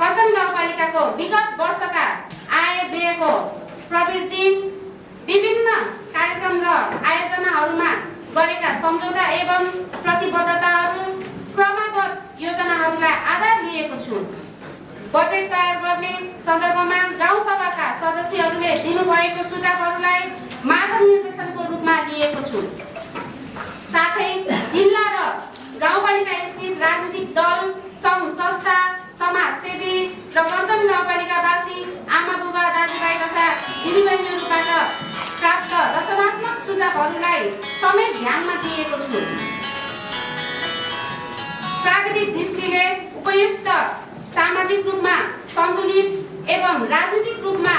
कञ्चन गाउँपालिकाको विगत वर्षका आय व्ययको प्रवृत्ति, विभिन्न कार्यक्रम र आयोजनाहरूमा गरेका सम्झौता एवं प्रतिबद्धताहरू, क्रमबद्ध योजनाहरूलाई आधार लिएको छु। बजेट तयार गर्ने सन्दर्भमा गाउँसभाका सदस्यहरूले दिनुभएको सुझावहरूलाई मार्गनिर्देशनको रूपमा लिएको छु। साथै जिल्ला र गाउँपालिका स्थित राजनीतिक दल, सङ्घ संस्था, समाजसेवी र कञ्चन गाउँपालिकावासी आमा बुबा दाजुभाइ तथा दिदीबहिनीहरूबाट प्राप्त रचनात्मक सुझावहरूलाई समेत ध्यानमा दिएको छु। प्राविधिक दृष्टिले उपयुक्त, सामाजिक रूपमा सन्तुलित एवं राजनीतिक रूपमा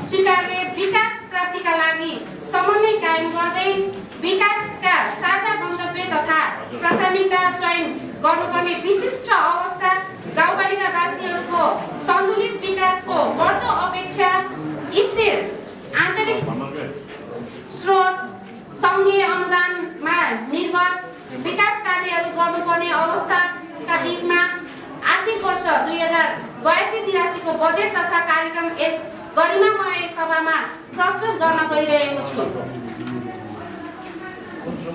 स्वीकार्य विकास प्राप्तिका लागि समन्वय कायम गर्दै विकासका साझा गन्तव्य तथा प्राथमिकता चयन गर्नुपर्ने विशिष्ट अवस्था, गाउँपालिकावासीहरूको सन्तुलित विकासको बढ्दो अपेक्षा, स्थिर आन्तरिक स्रोत, सङ्घीय अनुदानमा निर्भर विकास कार्यहरू गर्नुपर्ने अवस्थाका बीचमा आर्थिक वर्ष 2082-83 को बजेट तथा कार्यक्रम यस गरिमामय सभामा प्रस्तुत गर्न गइरहेको छु।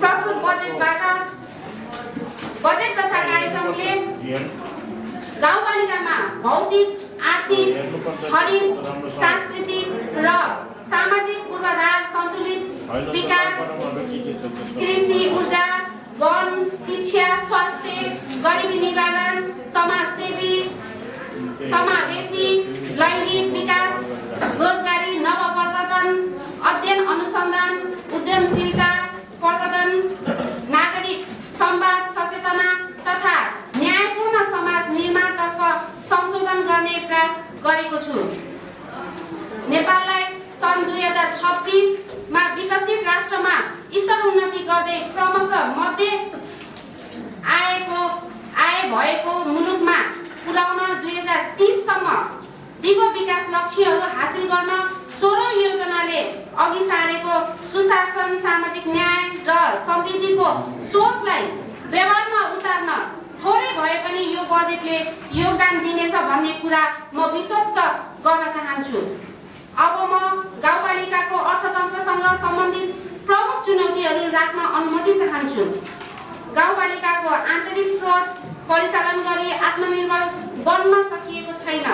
प्रस्तुत बजेट तथा कार्यक्रमले गाउँपालिकामा भौतिक, आर्थिक, हरित, सांस्कृतिक र सामाजिक पूर्वाधार सन्तुलित विकास, कृषि, ऊर्जा, वन, शिक्षा, स्वास्थ्य, गरिबी निवारण, समावेशी, लैङ्गिक विकास, रोजगारी, नवप्रवर्तन, अध्ययन अनुसन्धान, उद्यमशीलता, प्रवर्धन, नागरिक संवाद, सचेतना तथा न्यायपूर्ण समाज निर्माणतर्फ संशोधन गर्ने प्रयास गरेको छु। नेपाललाई सन् 2026 मा विकसित राष्ट्रमा स्तर उन्नति गर्दै क्रमशः मध्य आय भएको मुलुकमा पुर्याउन 2030 सम्म दिगो विकास लक्ष्यहरू हासिल गर्न 16 योजनाले अघि सारेको सुशासन, सामाजिक न्याय र समृद्धिको सोचलाई व्यवहारमा उतार्न थोरै भए पनि यो बजेटले योगदान दिनेछ भन्ने कुरा म विश्वस्त गर्न चाहन्छु। अब म गाउँपालिकाको अर्थतन्त्रसँग सम्बन्धित प्रमुख चुनौतीहरू राख्न अनुमति चाहन्छु। गाउँपालिकाको आन्तरिक स्रोत परिचालन गरी आत्मनिर्भर बन्न सकिएको छैन।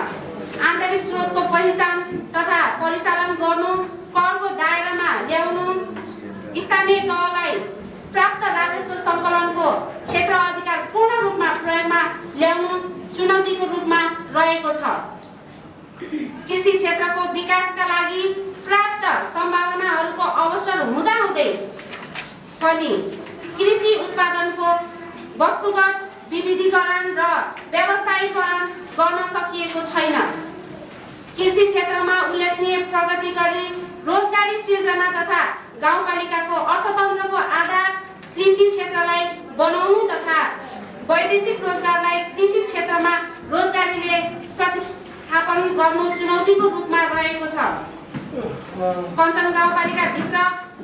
आन्तरिक स्रोतको पहिचान तथा परिचालन गर्नु, करको दायरामा ल्याउनु, स्थानीय तहलाई प्राप्त राजस्व सङ्कलनको क्षेत्र अधिकार पूर्ण रूपमा प्रयोगमा ल्याउनु चुनौतीको रूपमा रहेको छ। कृषि क्षेत्रको विकासका लागि प्राप्त सम्भावनाहरूको अवसर हुँदाहुँदै पनि कृषि उत्पादनको वस्तुगत विविधीकरण र व्यवसायीकरण गर्न सकिएको छैन। कृषि क्षेत्रमा उल्लेखनीय प्रगति गरी रोजगारी सिर्जना तथा गाउँपालिकाको अर्थतन्त्रको आधार कृषि क्षेत्रलाई बनाउनु तथा वैदेशिक रोजगारलाई कृषि क्षेत्रमा रोजगारीले प्रतिस्थापन गर्नु चुनौतीको रूपमा रहेको छ। कञ्चन गाउँपालिकाभित्र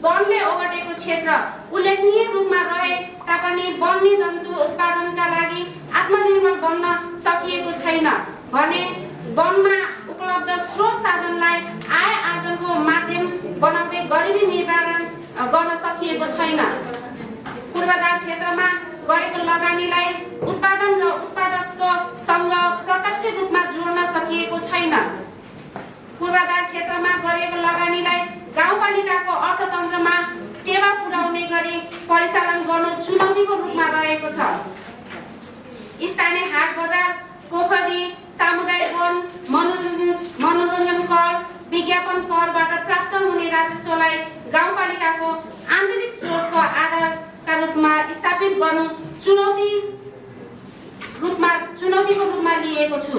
वनले ओगटेको क्षेत्र उल्लेखनीय रूपमा रहे तापनि वन्यजन्तु उत्पादनका लागि आत्मनिर्भर बन्न सकिएको छैन भने वनमा उपलब्ध स्रोत साधनलाई आय आर्जनको माध्यम बनाउँदै गरिबी गर्न सकिएको छैन। पूर्वाधार क्षेत्रमा गरेको लगानीलाई उत्पादन र उत्पादकत्वसँग प्रत्यक्ष रूपमा जोड्न सकिएको छैन। पूर्वाधार क्षेत्रमा गरेको लगानीलाई गाउँपालिकाको अर्थतन्त्रमा टेवा पुर्याउने गरी परिचालन गर्नु चुनौतीको रूपमा रहेको छ। स्थानीय हाट बजार, पोखरी, सामुदायिक वन, मनोरञ्जन कर, विज्ञापन करबाट प्राप्त हुने राजस्वलाई गाउँपालिकाको आन्तरिक स्रोतको आधारका रूपमा स्थापित गर्नु चुनौतीको रूपमा लिएको छु।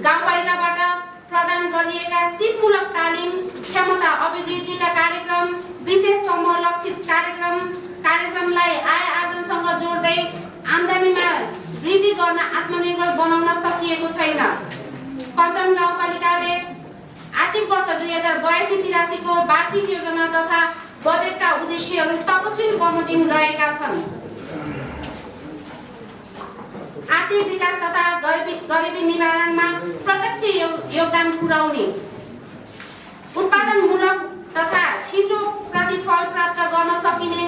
गाउँपालिकाबाट प्रदान गरिएका सिपमूलक तालिम, क्षमता अभिवृद्धिका कार्यक्रम, विशेष समूह लक्षित कार्यक्रमलाई आय आर्जनसँग जोड्दै आम्दानीमा वृद्धि गर्न आत्मनिर्भर बनाउन सकिएको छैन। कञ्चन गाउँपालिकाले आर्थिक वर्ष 2082-83 को वार्षिक योजना तथा बजेटका उद्देश्यहरू तपसिल बमोजिम रहेका छन्। आर्थिक विकास तथा गरिबी निवारणमा प्रत्यक्ष योगदान पुर्याउने, उत्पादनमूलक तथा छिटो प्रतिफल प्राप्त गर्न सकिने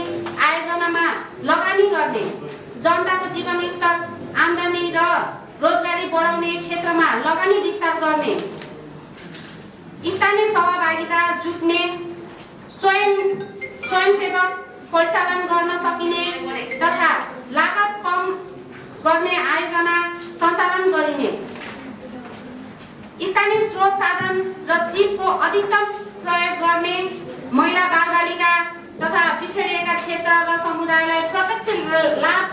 आयोजनामा लगानी गर्ने, जनताको जीवनस्तर, आम्दानी र रोजगारी बढाउने क्षेत्रमा लगानी विस्तार गर्ने, स्थानीय सहभागिता जुट्ने, स्वयंसेवक परिचालन गर्न सकिने तथा लागत कम गर्ने आयोजना सञ्चालन गरिने, स्थानीय स्रोत साधन र सिपको अधिकतम प्रयोग गर्ने, महिला बालबालिका तथा पिछडिएका क्षेत्र र समुदायलाई प्रत्यक्ष लाभ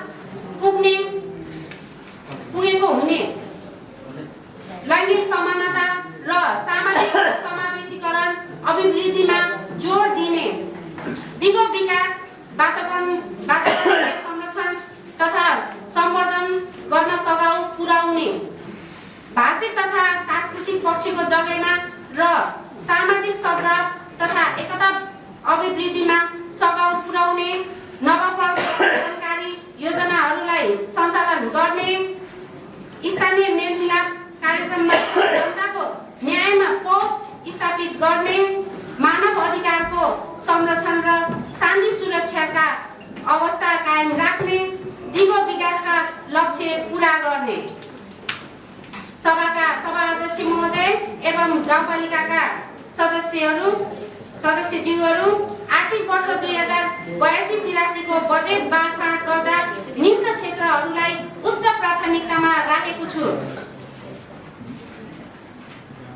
पुगेको हुने, लैङ्गिक समानता र सामाजिक समावेशीकरण अभिवृद्धिमा जोड दिने, दिगो विकास, वातावरणलाई संरक्षण तथा सम्वर्धन गर्न सघाउ पुर्याउने, भाषिक तथा सांस्कृतिक पक्षको जगेर्ना र सामाजिक सद्भाव तथा एकता अभिवृद्धिमा सघाउ पुर्याउने, नवप्रवर्तनकारी योजनाहरूलाई सञ्चालन गर्ने, स्थानीय मेलमिलाप कार्यक्रममा जनताको न्यायमा पहुँच स्थापित गर्ने, मानव अधिकारको संरक्षण र शान्ति सुरक्षाका अवस्था कायम राख्ने, दिगो विकासका लक्ष्य पूरा गर्ने। सभाका सभाध्यक्ष महोदय एवं गाउँपालिकाका सदस्यज्यूहरू, आर्थिक वर्ष 2082-83 को बजेट बाँडफाँड गर्दा निम्न क्षेत्रहरूलाई उच्च प्राथमिकतामा राखेको छु।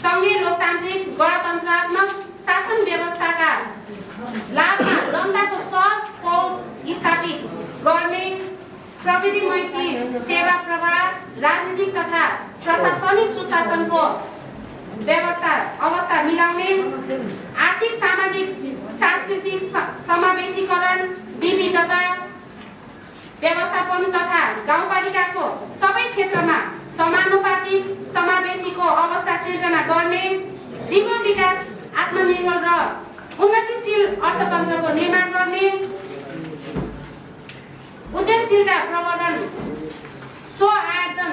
सङ्घीय लोकतान्त्रिक गणतन्त्रात्मक शासन व्यवस्थाका लाभमा जनताको सहज पहुँच स्थापित गर्ने, प्रविधि मैत्री सेवा प्रवाह, राजनीतिक तथा प्रशासनिक सुशासनको अवस्था मिलाउने, आर्थिक सामाजिक सांस्कृतिक समावेशीकरण, विविधता व्यवस्थापन तथा गाउँपालिकाको सबै क्षेत्रमा समानुपातिक समावेशीको अवस्था सिर्जना गर्ने, दिगो विकास, आत्मनिर्भर र उन्नतिशील अर्थतन्त्रको निर्माण गर्ने, उद्यमशीलता प्रवर्धन, स्व-आर्जन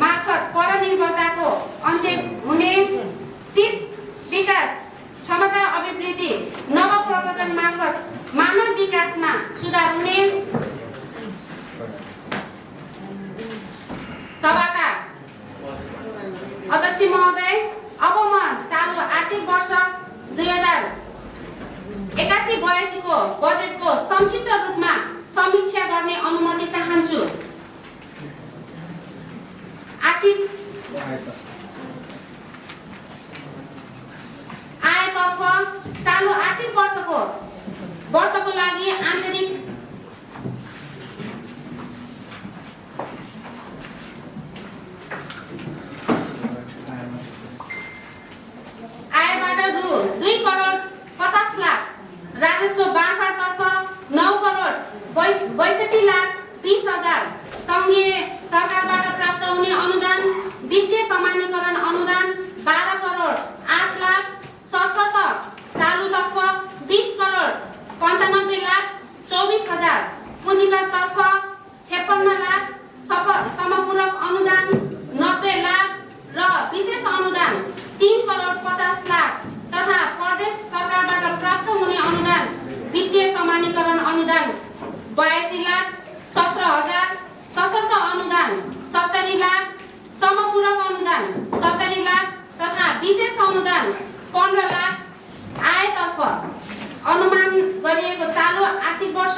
मार्फत परनिर्भरताको अन्त्य हुने, सिप विकास, क्षमता अभिवृद्धि, नवप्रवर्तन मार्फत मानव विकासमा सुधार हुने। सभाका अध्यक्ष महोदय, अब म चालु आर्थिक वर्ष 2081-82 को बजेटको संक्षिप्त रूपमा समीक्षा गर्ने अनुमति चाहन्छु। आयतर्फ चालु आर्थिक वर्षको लागि आन्तरिक आयबाट रु 2,50,00,000, राजस्व बाँडफाँडतर्फ 9,62,20,000, सङ्घीय सरकारबाट प्राप्त हुने अनुदान, वित्तीय समानीकरण अनुदान 70 लाख तथा विशेष अनुदान 15 लाख आयतर्फ अनुमान गरिएको चालु आर्थिक वर्ष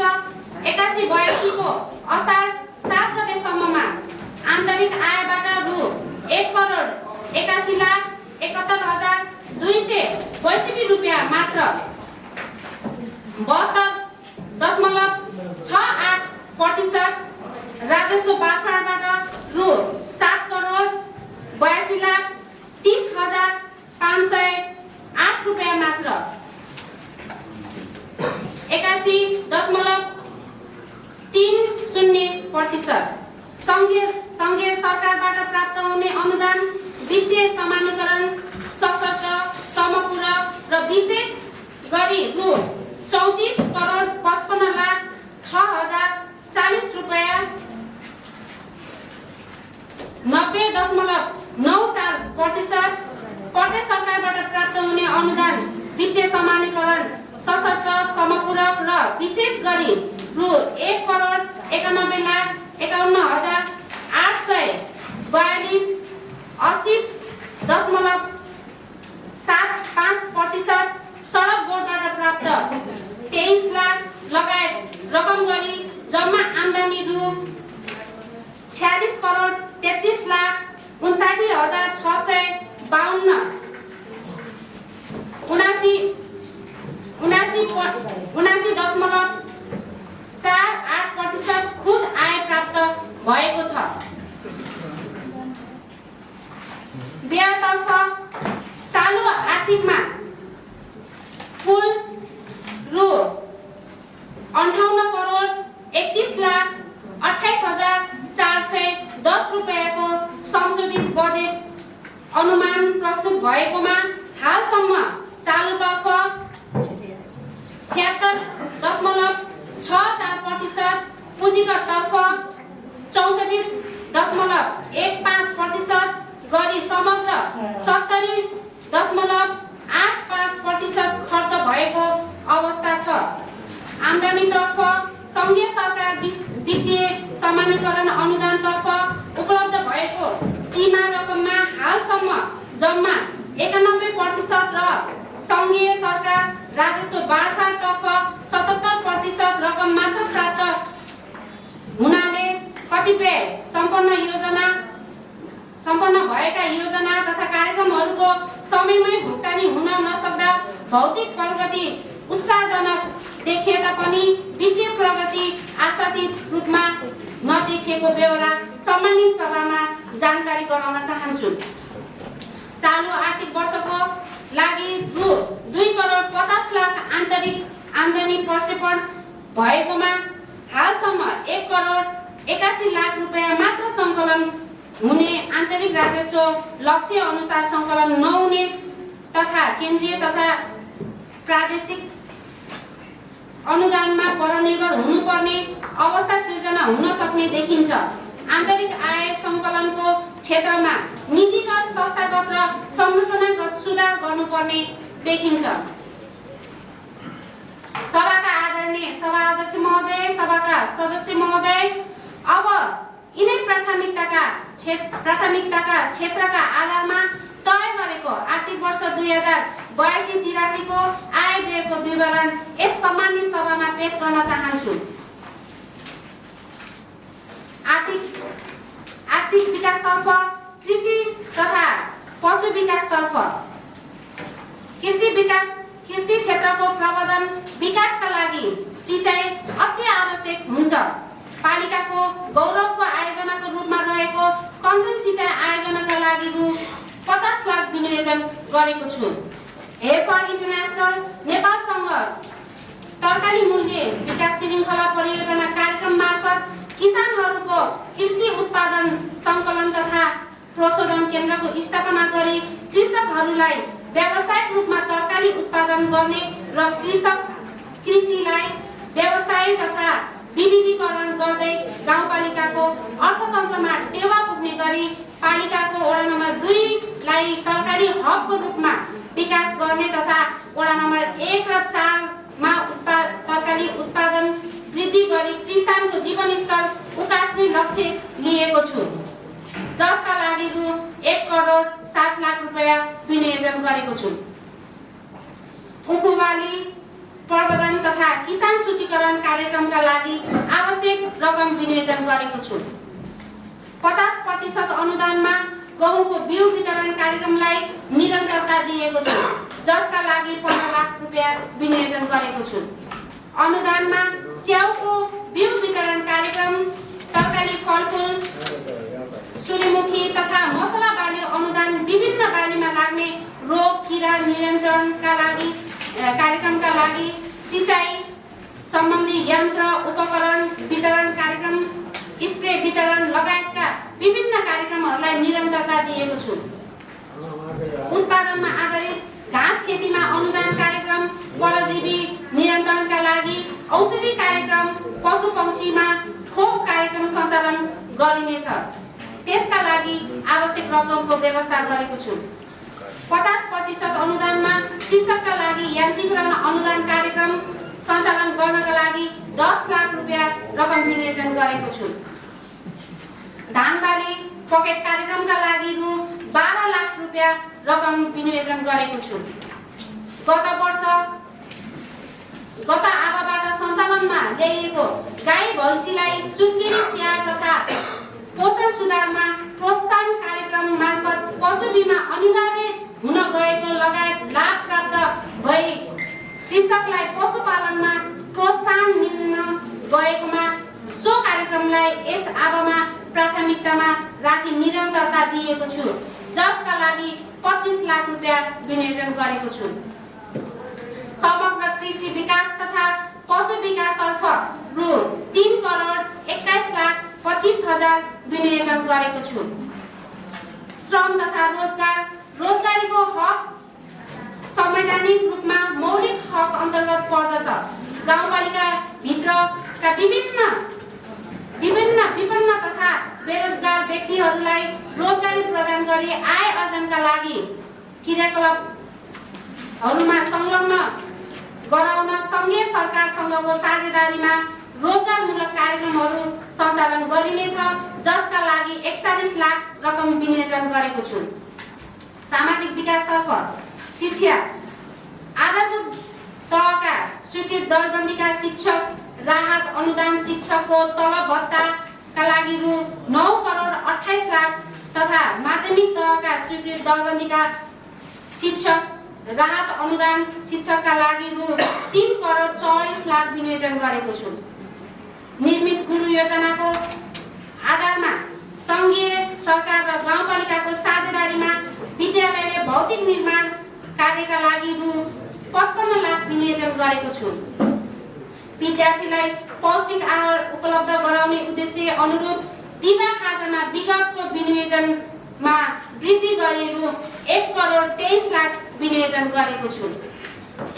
81-82 को असार 7 गतेसम्ममा आन्तरिक आयबाट रु 1,81,71,262 रुपियाँ मात्र 72.68% राजस्व बाँडफाँडबाट रु 7,82,30,508 रुपियाँ मात्र 81.30% सङ्घीय सरकारबाट प्राप्त हुने अनुदान वित्तीय समानीकरण सशर्त समपूरक र विशेष गरी रु 34,55,06,040 रुपियाँ 90.94% प्रदेश सरकारबाट प्राप्त हुने अनुदान वित्तीय समानीकरण सशर्त समपूरक र विशेष गरी रु 1,91,51,842 80.75% सडक बोर्डबाट प्राप्त 23 लाख लगायत रकम गरी जम्मा आम्दानी रु 46,33,59,652 79.48% खुद आय प्राप्त भएको छ। व्ययतर्फ चालु आर्थिकमा कुल रु 58,31,28,410 रुपियाँको संशोधित बजेट अनुमान प्रस्तुत भएकोमा हालसम्म चालुतर्फ 76.64%, पुँजीगततर्फ 64.15% गरी समग्र 70.85% खर्च भएको अवस्था छ। आम्दानीतर्फ सङ्घीय सरकार वित्तीय समानीकरण अनुदानतर्फ उपलब्ध भएको सीमा रकममा हालसम्म जम्मा 91% र सङ्घीय सरकार राजस्व बाँडफाँडतर्फ 77% रकम मात्र प्राप्त हुनाले कतिपय सम्पन्न भएका योजना तथा कार्यक्रमहरूको समयमै भुक्तानी हुन नसक्दा भौतिक प्रगति उत्साहजनक देखिए तापनि वित्तीय प्रगति आशातीत रूपमा नदेखिएको बेहोरा सम्बन्धित सभामा जानकारी गराउन चाहन्छु। चालु आर्थिक वर्षको लागि रु 2,50,00,000 आन्तरिक आम्दानी प्रक्षेपण भएकोमा हालसम्म 1,81,00,000 रुपियाँ मात्र सङ्कलन हुने आन्तरिक राजस्व लक्ष्य अनुसार सङ्कलन नहुने तथा केन्द्रीय तथा प्रादेशिक अनुदानमा परनिर्भर हुनुपर्ने अवस्था सिर्जना हुन सक्ने देखिन्छ। आन्तरिक आय सङ्कलनको क्षेत्रमा नीतिगत, संस्थागत र संरचनागत सुधार गर्नुपर्ने देखिन्छ। सभाका आदरणीय सभाध्यक्ष महोदय, सभाका सदस्य महोदय, अब यिनै प्राथमिकताका क्षेत्रका आधारमा तय गरेको आर्थिक वर्ष 2082-83 को आय व्ययको विवरण यस सम्मानित सभामा पेश गर्न चाहन्छु। आर्थिक विकासतर्फ कृषि तथा पशु विकासतर्फ कृषि क्षेत्रको प्रवर्धन विकासका लागि सिँचाइ अति आवश्यक हुन्छ। पालिकाको गौरवको आयोजनाको रूपमा रहेको कञ्चन सिँचाइ आयोजनाका लागि रु 50 लाख विनियोजन गरेको छु। हेफर इन्टरनेसनल नेपालसँग तरकारी मूल्य विकास श्रृङ्खला परियोजना कार्यक्रम मार्फत किसानहरूको कृषि उत्पादन सङ्कलन तथा प्रशोधन केन्द्रको स्थापना गरी कृषकहरूलाई व्यावसायिक रूपमा तरकारी उत्पादन गर्ने र कृषिलाई व्यवसाय तथा विविधीकरण गर्दै गाउँपालिकाको अर्थतन्त्रमा टेवा पुग्ने गरी पालिकाको वडा नम्बर 2 लाई तरकारी हबको रूपमा विकास गर्ने तथा वडा नम्बर 1 र 4 मा तरकारी उत्पादन वृद्धि गरी किसानको जीवनस्तर उकास्ने लक्ष्य लिएको छु। जसका लागि रु 1,07,00,000 रुपैयाँ विनियोजन गरेको छु। उखुबाली प्रबन्धन तथा किसान सूचीकरण कार्यक्रमका लागि आवश्यक रकम विनियोजन गरेको छु। 50% अनुदानमा गहुँको बिउ वितरण कार्यक्रमलाई निरन्तरता दिएको छु, जसका लागि 15 लाख रुपैयाँ विनियोजन गरेको छु। अनुदानमा च्याउको बिउ वितरण कार्यक्रम, तरकारी फलफुल, सूर्यमुखी तथा मसला बाली अनुदान, विभिन्न बालीमा लाग्ने रोग किरा नियन्त्रणका लागि कार्यक्रमका लागि सिँचाइ सम्बन्धी यन्त्र उपकरण वितरण कार्यक्रम, स्प्रे वितरण लगायतका विभिन्न कार्यक्रमहरूलाई निरन्तरता दिएको छु। उत्पादनमा आधारित घाँस खेतीमा अनुदान कार्यक्रम, परजीवी नियन्त्रणका लागि औषधि कार्यक्रम, पशु पक्षीमा खोप कार्यक्रम सञ्चालन गरिनेछ। त्यसका लागि आवश्यक रकमको व्यवस्था गरेको छु। 50% अनुदानमा कृषकका लागि यान्त्रिकरण अनुदान कार्यक्रम सञ्चालन गर्नका लागि 10 लाख रुपैयाँ रकम विनियोजन गरेको छु। धानबारी पकेट कार्यक्रमका लागि रु 12 लाख रुपैयाँ रकम विनियोजन गरेको छु। गत आवाबाट सञ्चालनमा ल्याइएको गाई भैँसीलाई सुत्केरी स्याहार तथा पोषण सुधारमा प्रोत्साहन कार्यक्रम मार्फत पशु बिमा अनिवार्य हुन गएको लगायत लाभ प्राप्त भई कृषकलाई पशुपालनमा प्रोत्साहन मिल्न गएकोमा सो कार्यक्रमलाई यस आवामा प्राथमिकतामा राखी निरन्तरता दिएको छु, जसका लागि 25 लाख रुपैयाँ विनियोजन गरेको छु। समग्र कृषि विकास तथा पशु विकासतर्फ रु 3,21,25,000 विनियोजन गरेको छु। श्रम तथा रोजगारीको हक संवैधानिक रूपमा मौलिक हक अन्तर्गत पर्दछ। गाउँपालिका भित्रका विभिन्न तथा बेरोजगार व्यक्तिहरूलाई रोजगारी प्रदान गरी आय आर्जनका लागि क्रियाकलापहरूमा संलग्न गराउन सङ्घीय सरकारसँगको साझेदारीमा रोजगारमूलक कार्यक्रमहरू सञ्चालन गरिनेछ, जसका लागि 41 लाख रकम विनियोजन गरेको छु। सामाजिक विकासतर्फ शिक्षा आधारभूत तहका स्वीकृत दरबन्दीका शिक्षक राहत अनुदान, शिक्षकको तलब भत्ताका लागि रु 9,28,00,000 तथा माध्यमिक तहका स्वीकृत दरबन्दीका शिक्षक राहत अनुदान, शिक्षकका लागि रु 3,44,00,000 विनियोजन गरेको छु। निर्मित गुरु योजनाको आधारमा सङ्घीय सरकार र गाउँपालिकाको साझेदारीमा विद्यालयले भौतिक निर्माण कार्यका लागि रु 55 लाख विनियोजन गरेको छु। विद्यार्थीलाई पौष्टिक आहार उपलब्ध गराउने उद्देश्य अनुरूप दिवा खाजामा विगतको विनियोजनमा वृद्धि गरी रु 1,23,00,000 विनियोजन गरेको छु।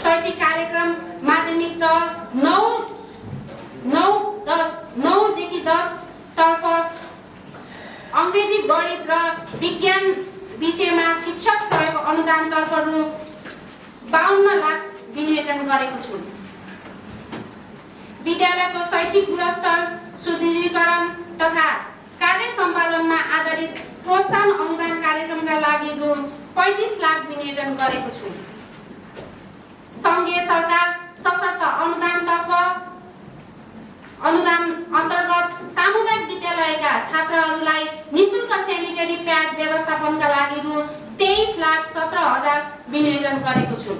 शैक्षिक कार्यक्रम माध्यमिक तह 9देखि 10 तर्फ अङ्ग्रेजी, गणित र विज्ञान विषयमा शिक्षक सहयोग अनुदान तर्फ रु 52 लाख विनियोजन गरेको छु। विद्यालयको शैक्षिक गुणस्तर सुदृढीकरण तथा कार्य सम्पादनमा आधारित प्रोत्साहन अनुदान कार्यक्रमका लागि रु 35 लाख विनियोजन गरेको छु। सङ्घीय सरकार सशर्त अनुदान अन्तर्गत सामुदायिक विद्यालयका छात्रहरूलाई निःशुल्क सेनिटरी प्याड व्यवस्थापनका लागि रु 23,17,000 विनियोजन गरेको छु।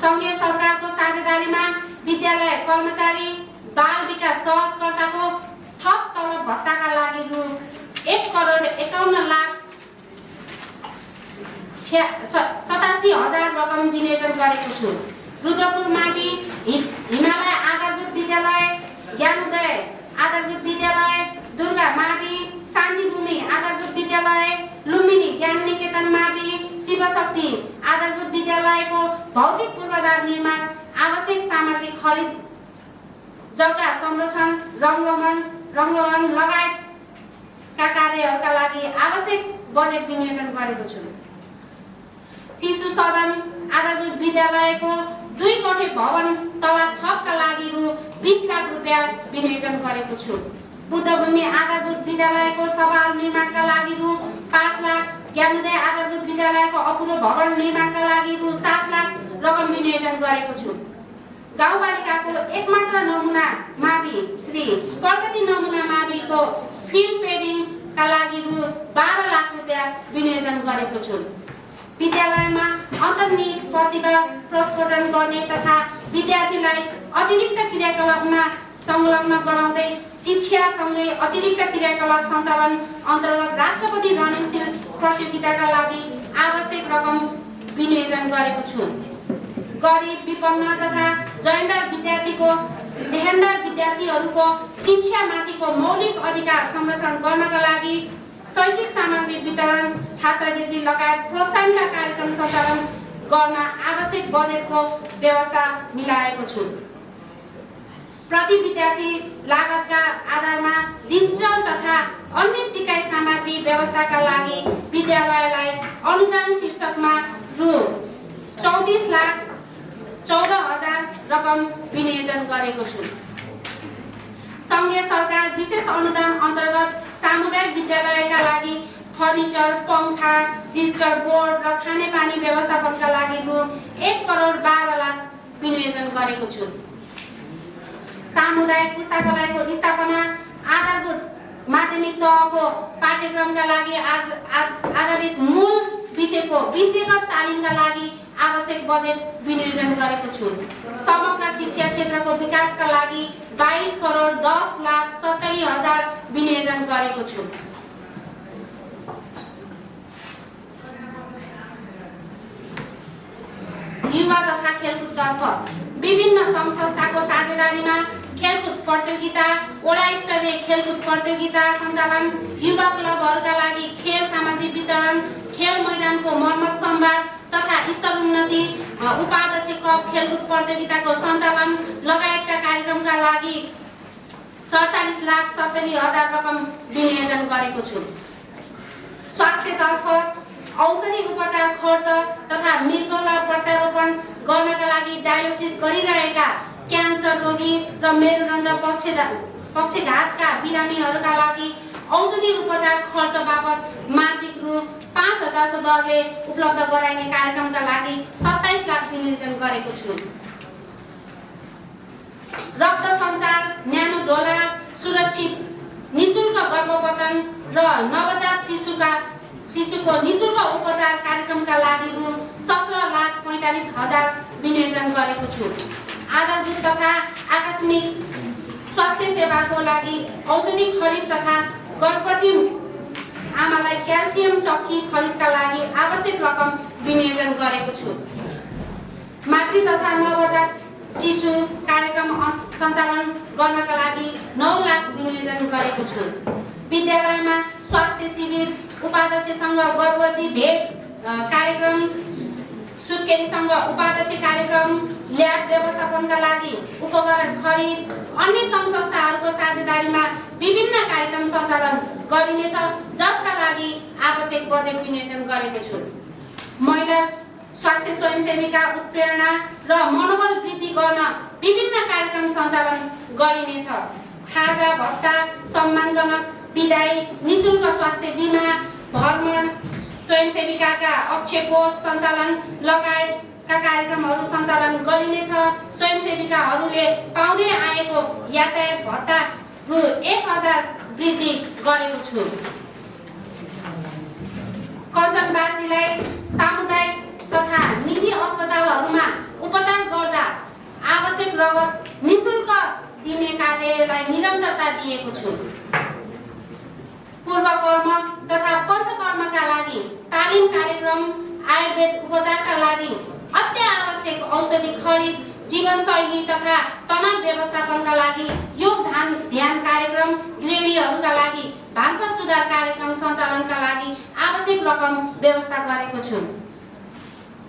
सङ्घीय सरकारको साझेदारीमा विद्यालय कर्मचारी बाल विकास सहजकर्ताको थप तलब भत्ताका लागि रु 1,51,87,000 रकम विनियोजन गरेको छु। रुद्रपुर मावि हिमालय आधारभूत विद्यालय, ज्ञानोदय आधारभूत विद्यालय, दुर्गा मावि, शान्तिभूमि आधारभूत विद्यालय, लुम्बिनी ज्ञान निकेतन मावि, शिवशक्ति आधारभूत विद्यालयको भौतिक पूर्वाधार निर्माण, आवश्यक सामग्री खरिद, जग्गा संरक्षण, रङ्गरोगन लगायतका कार्यहरूका लागि आवश्यक बजेट विनियोजन गरेको छु। शिशु सदन आधारभूत विद्यालयको 2 कोठे भवन तला थपका लागि रु 20 लाख रुपैयाँ विनियोजन गरेको छु। बुद्धभूमि आधारभूत विद्यालयको सभा निर्माणका लागि रु विद्यालयको अपुरो भवन निर्माणका लागि रु 7 लाख रकम विनियोजन गरेको छु। गाउँपालिकाको एकमात्र नमुना मावि श्री प्रगति नमुना माविको फिल्ड पेभिङका लागि रु 12 लाख रुपैयाँ विनियोजन गरेको छु। विद्यालयमा अन्तर्निहित प्रतिभा प्रस्फुटन गर्ने तथा विद्यार्थीलाई अतिरिक्त क्रियाकलापमा संलग्न गराउँदै शिक्षासँगै अतिरिक्त क्रियाकलाप सञ्चालन अन्तर्गत राष्ट्रपति रणशील प्रतियोगिताका लागि आवश्यक रकम विनियोजन गरेको छु। गरिब विपन्न तथा जेहेन्डर विद्यार्थीहरूको शिक्षामाथिको मौलिक अधिकार संरक्षण गर्नका लागि शैक्षिक सामग्री वितरण, छात्रवृत्ति लगायत प्रोत्साहनका कार्यक्रम सञ्चालन गर्न आवश्यक बजेटको व्यवस्था मिलाएको छु। प्रति विद्यार्थी लागतका आधारमा डिजिटल तथा अन्य सिकाइ सामग्री व्यवस्थाका लागि विद्यालयलाई अनुदान शीर्षकमा रु 34,14,000 रकम विनियोजन गरेको छु। सङ्घीय सरकार विशेष अनुदान अन्तर्गत सामुदायिक विद्यालयका लागि फर्निचर, पङ्खा, डिजिटल बोर्ड र खानेपानी व्यवस्थापनका लागि रु 1,12,00,000 विनियोजन गरेको छु। सामुदायिक पुस्तकालयको स्थापना, आधारभूत माध्यमिक तहको पाठ्यक्रमका लागि आधारित मूल विषयको विषयगत तालिमका लागि आवश्यक बजेट विनियोजन गरेको छु। समग्र शिक्षा क्षेत्रको विकासका लागि 22,10,70,000 विनियोजन गरेको छु। युवा तथा खेलकुदतर्फ विभिन्न सङ्घ संस्थाको साझेदारीमा खेलकुद प्रतियोगिता, वडा स्तरीय खेलकुद प्रतियोगिता सञ्चालन, युवा क्लबहरूका लागि खेल सामग्री वितरण, खेल मैदानको मर्मत सम्भार तथा स्तरोन्नति, उपाध्यक्ष कप खेलकुद प्रतियोगिताको सञ्चालन लगायतका कार्यक्रमका लागि 47,70,000 रकम विनियोजन गरेको छु। स्वास्थ्यतर्फ औषधि उपचार खर्च तथा मृगौला प्रत्यारोपण गर्नका लागि डायलिसिस गरिरहेका क्यान्सर रोगी र मेरुदण्ड पक्षघातका बिरामीहरूका लागि औषधि उपचार खर्च बापत मासिक रु 5,000 को दरले उपलब्ध गराइने कार्यक्रमका लागि 27 लाख विनियोजन गरेको छु। रक्त सञ्चार, न्यानो झोला, सुरक्षित निशुल्क गर्भपतन र नवजात शिशुको निशुल्क उपचार कार्यक्रमका लागि रु 17,45,000 विनियोजन गरेको छु। आधारभूत तथा आकस्मिक स्वास्थ्य सेवाको लागि औषधि खरिद तथा गर्भवती आमालाई क्याल्सियम चक्की खरिदका लागि आवश्यक रकम विनियोजन गरेको छु। मातृ तथा नवजात शिशु कार्यक्रम सञ्चालन गर्नका लागि 9 लाख विनियोजन गरेको छु। विद्यालयमा स्वास्थ्य शिविर, उपाध्यक्षसँग गर्भवती भेट कार्यक्रम, सुत्केरीसँग उपाध्यक्ष कार्यक्रम, ल्याब व्यवस्थापनका लागि उपकरण खरिद, अन्य सङ्घ संस्थाहरूको साझेदारीमा विभिन्न कार्यक्रम सञ्चालन गरिनेछ, जसका लागि आवश्यक बजेट विनियोजन गरेको छु। महिला स्वास्थ्य स्वयंसेवीका उत्प्रेरणा र मनोबल वृद्धि गर्न विभिन्न कार्यक्रम सञ्चालन गरिनेछ। खाजा भत्ता, सम्मानजनक विदाई, निशुल्क स्वास्थ्य बिमा, भ्रमण, स्वयंसेविकाका अक्षय कोष सञ्चालन लगायतका कार्यक्रमहरू सञ्चालन गरिनेछ। स्वयंसेविकाहरूले पाउँदै आएको यातायात भत्ता रु 1,000 वृद्धि गरेको छु। कञ्चनवासीलाई सामुदायिक तथा निजी अस्पतालहरूमा उपचार गर्दा आवश्यक रगत निशुल्क दिने कार्यलाई निरन्तरता दिएको छु। पूर्वकर्म तथा पञ्चकर्मका लागि तालिम कार्यक्रम, आयुर्वेद उपचारका लागि अत्यावश्यक औषधि खरिद, जीवनशैली तथा तनाव व्यवस्थापनका लागि योग ध्यान कार्यक्रम, गृहिणीहरूका लागि भान्सा सुधार कार्यक्रम सञ्चालनका लागि आवश्यक रकम व्यवस्था गरेको छु।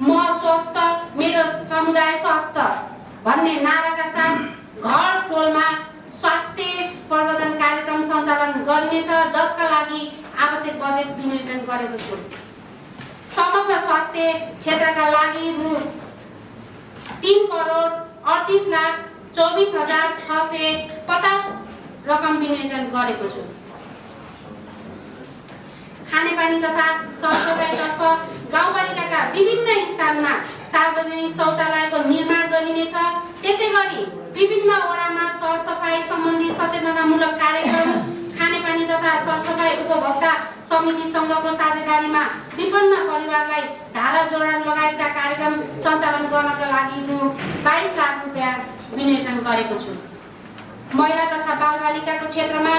म स्वस्थ, मेरो समुदाय स्वस्थ भन्ने नाराका साथ घर टोलमा स्वास्थ्य प्रवर्धन कार्यक्रम सञ्चालन गरिनेछ, जसका लागि आवश्यक बजेट विनियोजन गरेको छु। समग्र स्वास्थ्य क्षेत्रका लागि रु 3,38,24,650 रकम विनियोजन गरेको छु। खानेपानी तथा सरसफाइतर्फ गाउँपालिकाका विभिन्न स्थानमा सार्वजनिक शौचालयको निर्माण गरिनेछ। त्यसैगरी विभिन्न वडामा सरसफाई सम्बन्धी सचेतनामूलक कार्यक्रम, खानेपानी तथा सरसफाई उपभोक्ता समिति सङ्घको साझेदारीमा विपन्न परिवारलाई धारा जोडान लगायतका कार्यक्रम सञ्चालन गर्नका लागि रु 22 लाख रुपियाँ विनियोजन गरेको छु। महिला तथा बालबालिकाको क्षेत्रमा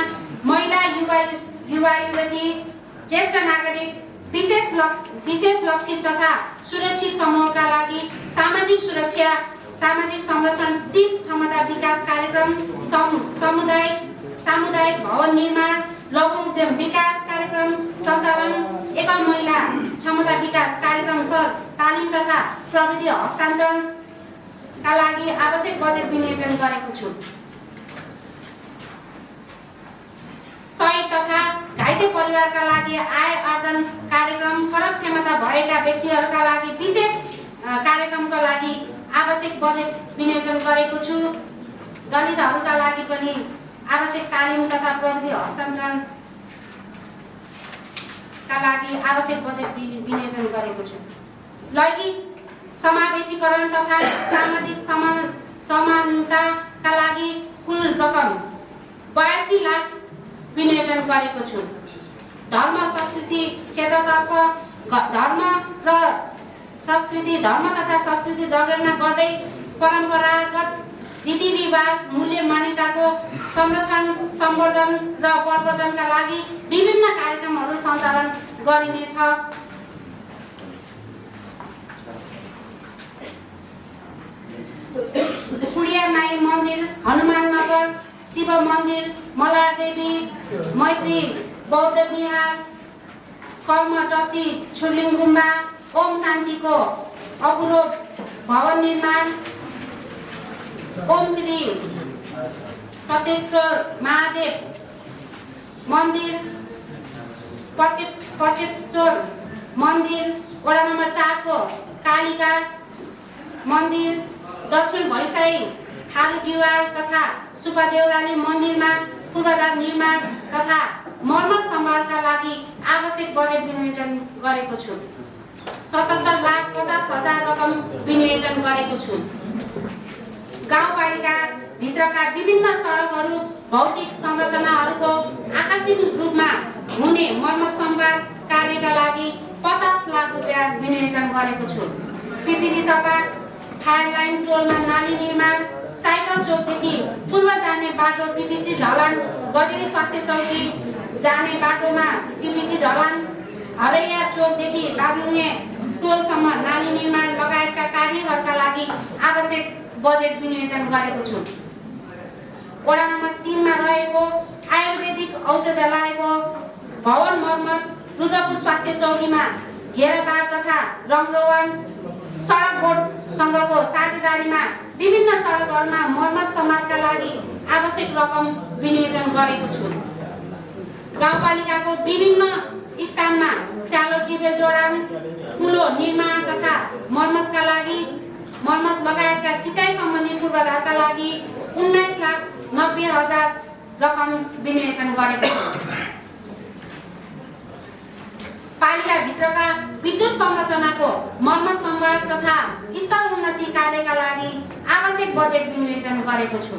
महिला, युवा युवती, ज्येष्ठ नागरिक, विशेष लक्षित तथा सुरक्षित समूहका लागि सामाजिक सुरक्षा, सामाजिक संरक्षणशील क्षमता विकास कार्यक्रम, सामुदायिक भवन निर्माण, लघु उद्यम विकास कार्यक्रम सञ्चालन, एकल महिला क्षमता विकास कार्यक्रम सह तालिम तथा प्रविधि हस्तान्तरणका लागि आवश्यक बजेट विनियोजन गरेको छु। शहीद तथा घाइते परिवारका लागि आय आर्जन कार्यक्रम, फरक क्षमता भएका व्यक्तिहरूका लागि विशेष कार्यक्रमका लागि आवश्यक बजेट विनियोजन गरेको छु। दलितहरूका लागि पनि आवश्यक तालिम तथा प्रविधि हस्तान्तरणका लागि आवश्यक बजेट विनियोजन गरेको छु। लैङ्गिक समावेशीकरण तथा सामाजिक समानताका लागि कुल रकम 82 लाख विनियोजन गरेको छु। धर्म संस्कृति क्षेत्रतर्फ धर्म तथा संस्कृति जगेर्ना गर्दै परम्परागत रीतिरिवाज, मूल्य मान्यताको संरक्षण, सम्वर्धन र प्रवर्धनका लागि विभिन्न कार्यक्रमहरू सञ्चालन गरिनेछ। कुडियामाई मन्दिर, हनुमान नगर, शिव मन्दिर, मलादेवी, मैत्री बौद्ध विहार, कर्मटसी छुर्लिङ गुम्बा, ओम शान्तिको अपुरो भवन निर्माण, ओम श्री सतेश्वर महादेव मन्दिर, पटेश्वर मन्दिर, वडा नम्बर 4 को कालिका मन्दिर, दक्षिण भैसाई थारू बिहार तथा सुब्बादेउराली मन्दिरमा पूर्वाधार निर्माण तथा मर्मत सम्भारका लागि आवश्यक बजेट विनियोजन गरेको छु। 77,50,000 रकम विनियोजन गरेको छु। गाउँपालिका भित्रका विभिन्न सडकहरू, भौतिक संरचनाहरूको आकस्मिक रूपमा हुने मर्मत सम्भार कार्यका लागि 50 लाख रुपियाँ विनियोजन गरेको छु। पिपिली चपा फायर लाइन टोलमा नाली निर्माण, साइकल चौकदेखि पूर्व जाने बाटो पिपिसी ढलान, गजरी स्वास्थ्य चौकी जाने बाटोमा पिपिसी ढलान, हरैया चौकदेखि बाबुङे टोलसम्म नाली निर्माण लगायतका कार्यहरूका लागि आवश्यक बजेट विनियोजन गरेको छु। वडा नम्बर 3 मा रहेको आयुर्वेदिक औषधालयको भवन मर्मत, रुद्रपुर स्वास्थ्य चौकीमा घेराबार तथा रङरोवान सडक बोर्डसँगको साझेदारीमा विभिन्न सडकहरूमा मर्मत सम्भारका लागि आवश्यक रकम विनियोजन गरेको छु। गाउँपालिकाको विभिन्न स्थानमा स्यालो टिबे जोडान, पुलो निर्माण तथा मर्मत लगायतका सिँचाइ सम्बन्धी पूर्वाधारका लागि 19,90,000 रकम विनियोजन गरेको छु। पालिकाभित्रका विद्युत संरचनाको मर्मत सम्भार तथा स्तर उन्नति कार्यका लागि आवश्यक बजेट विनियोजन गरेको छु।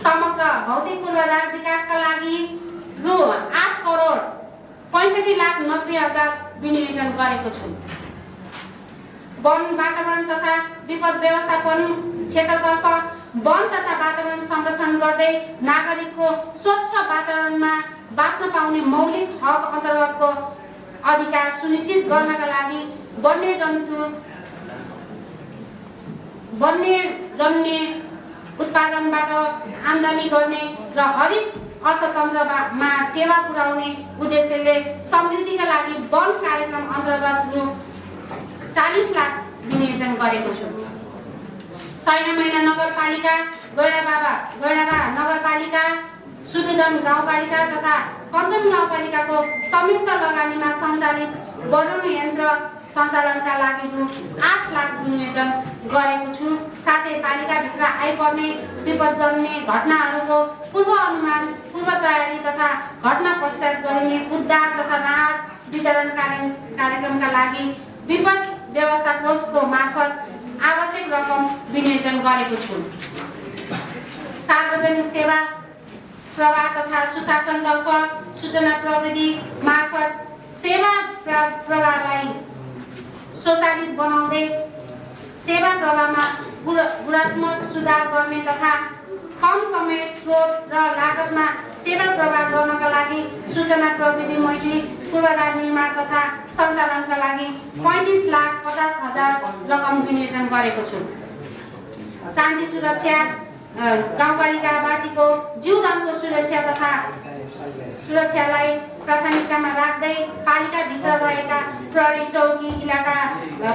समग्र भौतिक पूर्वाधार विकासका लागि रु 8,65,90,000 विनियोजन गरेको छु। वन वातावरण तथा विपद व्यवस्थापन क्षेत्रतर्फ वन तथा वातावरण संरक्षण गर्दै नागरिकको स्वच्छ वातावरणमा बाँच्न पाउने मौलिक हक अन्तर्गतको अधिकार सुनिश्चित गर्नका लागि वन्यजन्य उत्पादनबाट आम्दानी गर्ने र हरित अर्थतन्त्रमा टेवा पुर्याउने उद्देश्यले समृद्धिका लागि वन कार्यक्रम अन्तर्गत रु 40 लाख विनियोजन गरेको छु। सैनामैना नगरपालिका, गैडाबा नगरपालिका, सुदुदन गाउँपालिका तथा कञ्चन गाउँपालिकाको संयुक्त लगानीमा सञ्चालित बलुन यन्त्र सञ्चालनका लागि रु 8 लाख विनियोजन गरेको छु। साथै पालिकाभित्र आइपर्ने विपदजन्य घटनाहरूको पूर्व अनुमान, पूर्व तयारी तथा घटना पश्चात गरिने उद्धार तथा राहत वितरण कार्यक्रमका लागि विपद व्यवस्था कोषको मार्फत आवश्यक रकम विनियोजन गरेको छु। सार्वजनिक सेवा प्रवाह तथा सुशासनतर्फ सूचना प्रविधि मार्फत सेवा प्रवाहलाई स्वचालित बनाउँदै सेवा प्रवाहमा गुणात्मक सुधार गर्ने तथा कम समय स्रोत र लागतमा सेवा प्रवाह गर्नका लागि सूचना प्रविधि मैत्री पूर्वाधार निर्माण तथा सञ्चालनका लागि 35,50,000 रकम विनियोजन गरेको छु। शान्ति सुरक्षा गाउँपालिकावासीको जीवनको सुरक्षा तथा सुरक्षालाई प्राथमिकतामा राख्दै पालिकाभित्र रहेका प्रहरी चौकी इलाका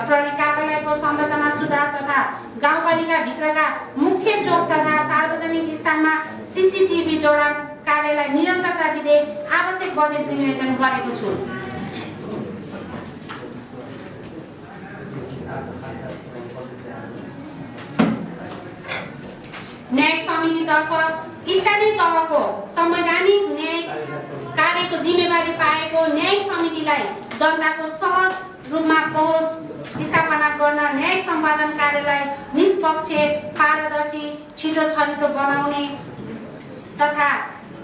प्रहरी कार्यालयको संरचना सुधार तथा गाउँपालिकाभित्रका मुख्य चौक तथा सार्वजनिक स्थानमा सीसीटीभी जोडान कार्यलाई निरन्तरता दिँदै आवश्यक बजेट विनियोजन गरेको छु। न्यायिक समितितर्फ स्थानीय तहको संवैधानिक न्यायिक कार्यको जिम्मेवारी पाएको न्यायिक समितिलाई जनताको सहज रूपमा पहुँच स्थापना गर्न न्यायिक सम्पादन कार्यलाई निष्पक्ष, पारदर्शी, छिटो छरितो बनाउने तथा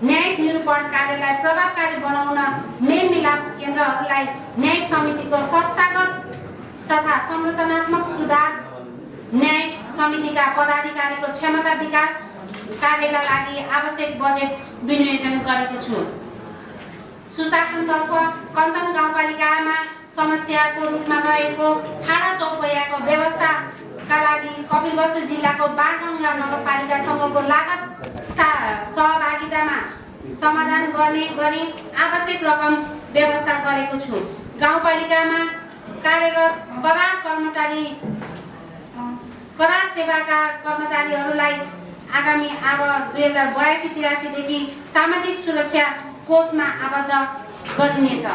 न्यायिक निरूपण कार्यलाई प्रभावकारी बनाउन मेलमिलाप केन्द्रहरूलाई न्यायिक समितिको संस्थागत तथा संरचनात्मक सुधार, न्यायिक समितिका पदाधिकारीको क्षमता विकास कार्यका लागि आवश्यक बजेट विनियोजन गरेको छु। सुशासनतर्फ कञ्चन गाउँपालिकामा समस्याको रूपमा रहेको छाडा चौपैयाको व्यवस्थाका लागि कपिलवस्तु जिल्लाको बागडुङ्गा नगरपालिकासँगको लागत सहभागितामा समाधान गर्ने गरी आवश्यक रकम व्यवस्था गरेको छु। गाउँपालिकामा कार्यरत करार सेवाका कर्मचारीहरूलाई आगामी 2082-83 देखि सामाजिक सुरक्षा कोषमा आबद्ध गरिनेछ।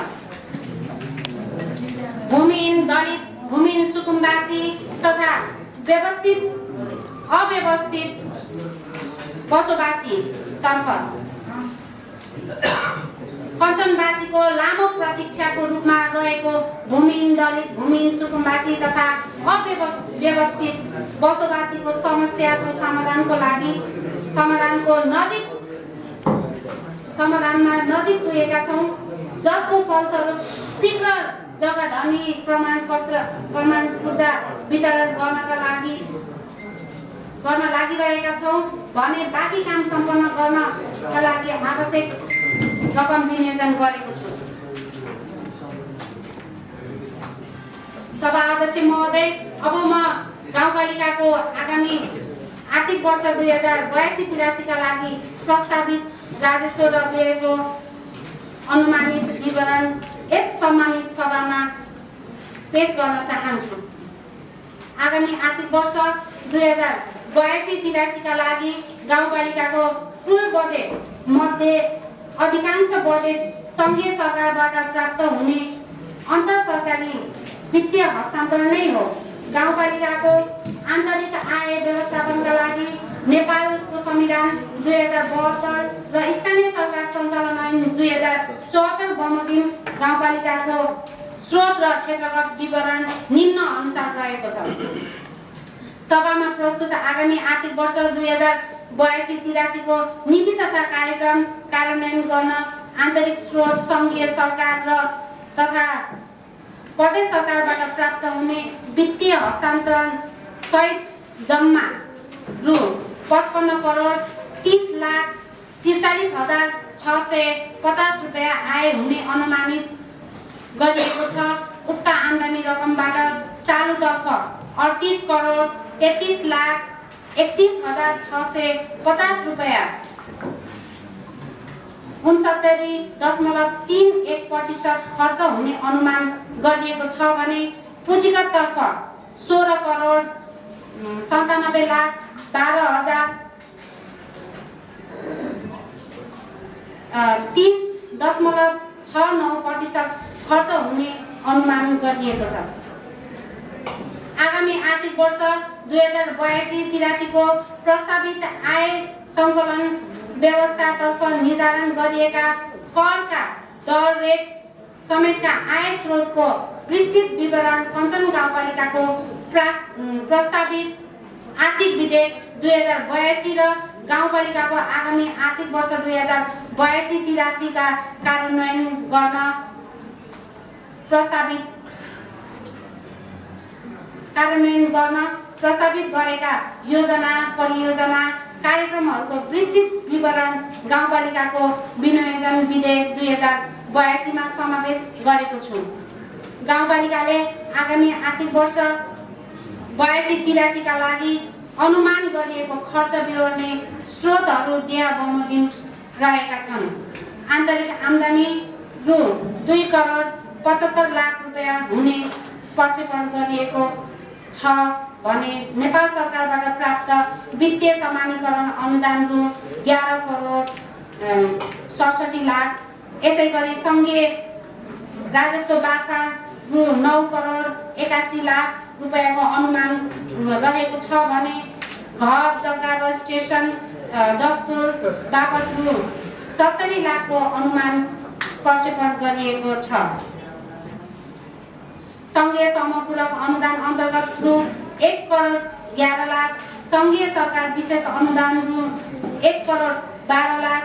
भूमिहीन, दलित, भूमिहीन सुकुम्बासी तथा अव्यवस्थित बसोबासी तर्फ कञ्चनवासीको लामो प्रतीक्षाको रूपमा रहेको भूमिहीन, दलित, भूमिहीन सुकुम्बासी तथा अव्यवस्थित बसोबासीको समस्याको समाधानमा नजिक पुगेका छौँ, जसको फलस्वरूप शीघ्र जग्गाधनी प्रमाण पूर्जा वितरण गर्न लागिरहेका छौँ भने बाँकी काम सम्पन्न गर्नका लागि आवश्यक रकम विनियोजन गरेको छु। सभा अध्यक्ष महोदय, अब म गाउँपालिकाको आगामी आर्थिक वर्ष 2082-83 का लागि प्रस्तावित राजस्व र व्ययको अनुमानित विवरण यस सम्मानित सभामा पेश गर्न चाहन्छु। आगामी आर्थिक वर्ष 2082-83 का लागि गाउँपालिकाको कुल बजेट मध्ये अधिकांश बजेट सङ्घीय सरकारबाट प्राप्त हुने अन्तर सरकारी वित्तीय हस्तान्तरण नै हो। गाउँपालिकाको आन्तरिक आय व्यवस्थापनका लागि नेपालको संविधान 2072 र स्थानीय सरकार सञ्चालन ऐन 2074 बमोजिम गाउँपालिकाको स्रोत र क्षेत्रगत विवरण निम्न अनुसार रहेको छ। सभामा प्रस्तुत आगामी आर्थिक वर्ष 2082-83 को नीति तथा कार्यक्रम कार्यान्वयन गर्न आन्तरिक स्रोत सङ्घीय सरकार र तथा प्रदेश सरकारबाट प्राप्त हुने वित्तीय हस्तान्तरण सहित जम्मा रु 55 करोड 30,43,650 रुपैयाँ आय हुने अनुमानित गरिएको छ। उक्त आम्दानी रकमबाट चालुतर्फ 38 करोड 33,31,650 रुपैयाँ 69.31% खर्च हुने अनुमान गरिएको छ भने पुँजीगत तर्फ 16 करोड 97,12,30.69% खर्च हुने अनुमान गरिएको छ। आगामी आर्थिक वर्ष 2082-83 को प्रस्तावित आय सङ्कलन व्यवस्थातर्फ निर्धारण गरिएका करका दर रेट समेतका आय स्रोतको विस्तृत विवरण कञ्चन गाउँपालिकाको प्रस्तावित आर्थिक विधेयक 2082 र गाउँपालिकाको आगामी आर्थिक वर्ष 2082-83 का कार्यान्वयन गर्न प्रस्तावित गरेका योजना परियोजना कार्यक्रमहरूको विस्तृत विवरण गाउँपालिकाको विनियोजन विधेयक 2082 मा समावेश गरेको छु। गाउँपालिकाले आगामी आर्थिक वर्ष 82-83 का लागि अनुमान गरिएको खर्च बेहोर्ने स्रोतहरू देय बमोजिम रहेका छन्। आन्तरिक आम्दानी रु 2 करोड 75 लाख रुपैयाँ हुने प्रक्षेपण गरिएको छ भने नेपाल सरकारबाट प्राप्त वित्तीय समानीकरण अनुदान रु 11 करोड 67 लाख, यसै गरी सङ्घीय राजस्व बाटा रु 9 करोड 81 लाख रुपैयाँको अनुमान रहेको छ भने घर जग्गा रजिस्ट्रेसन दस्तुर बापत रु 70 लाखको अनुमान प्रक्षेपण गरिएको छ। सङ्घीय समपूरक अनुदान अन्तर्गत रु 1 करोड 11 लाख, सङ्घीय सरकार विशेष अनुदान रु 1 करोड 12 लाख,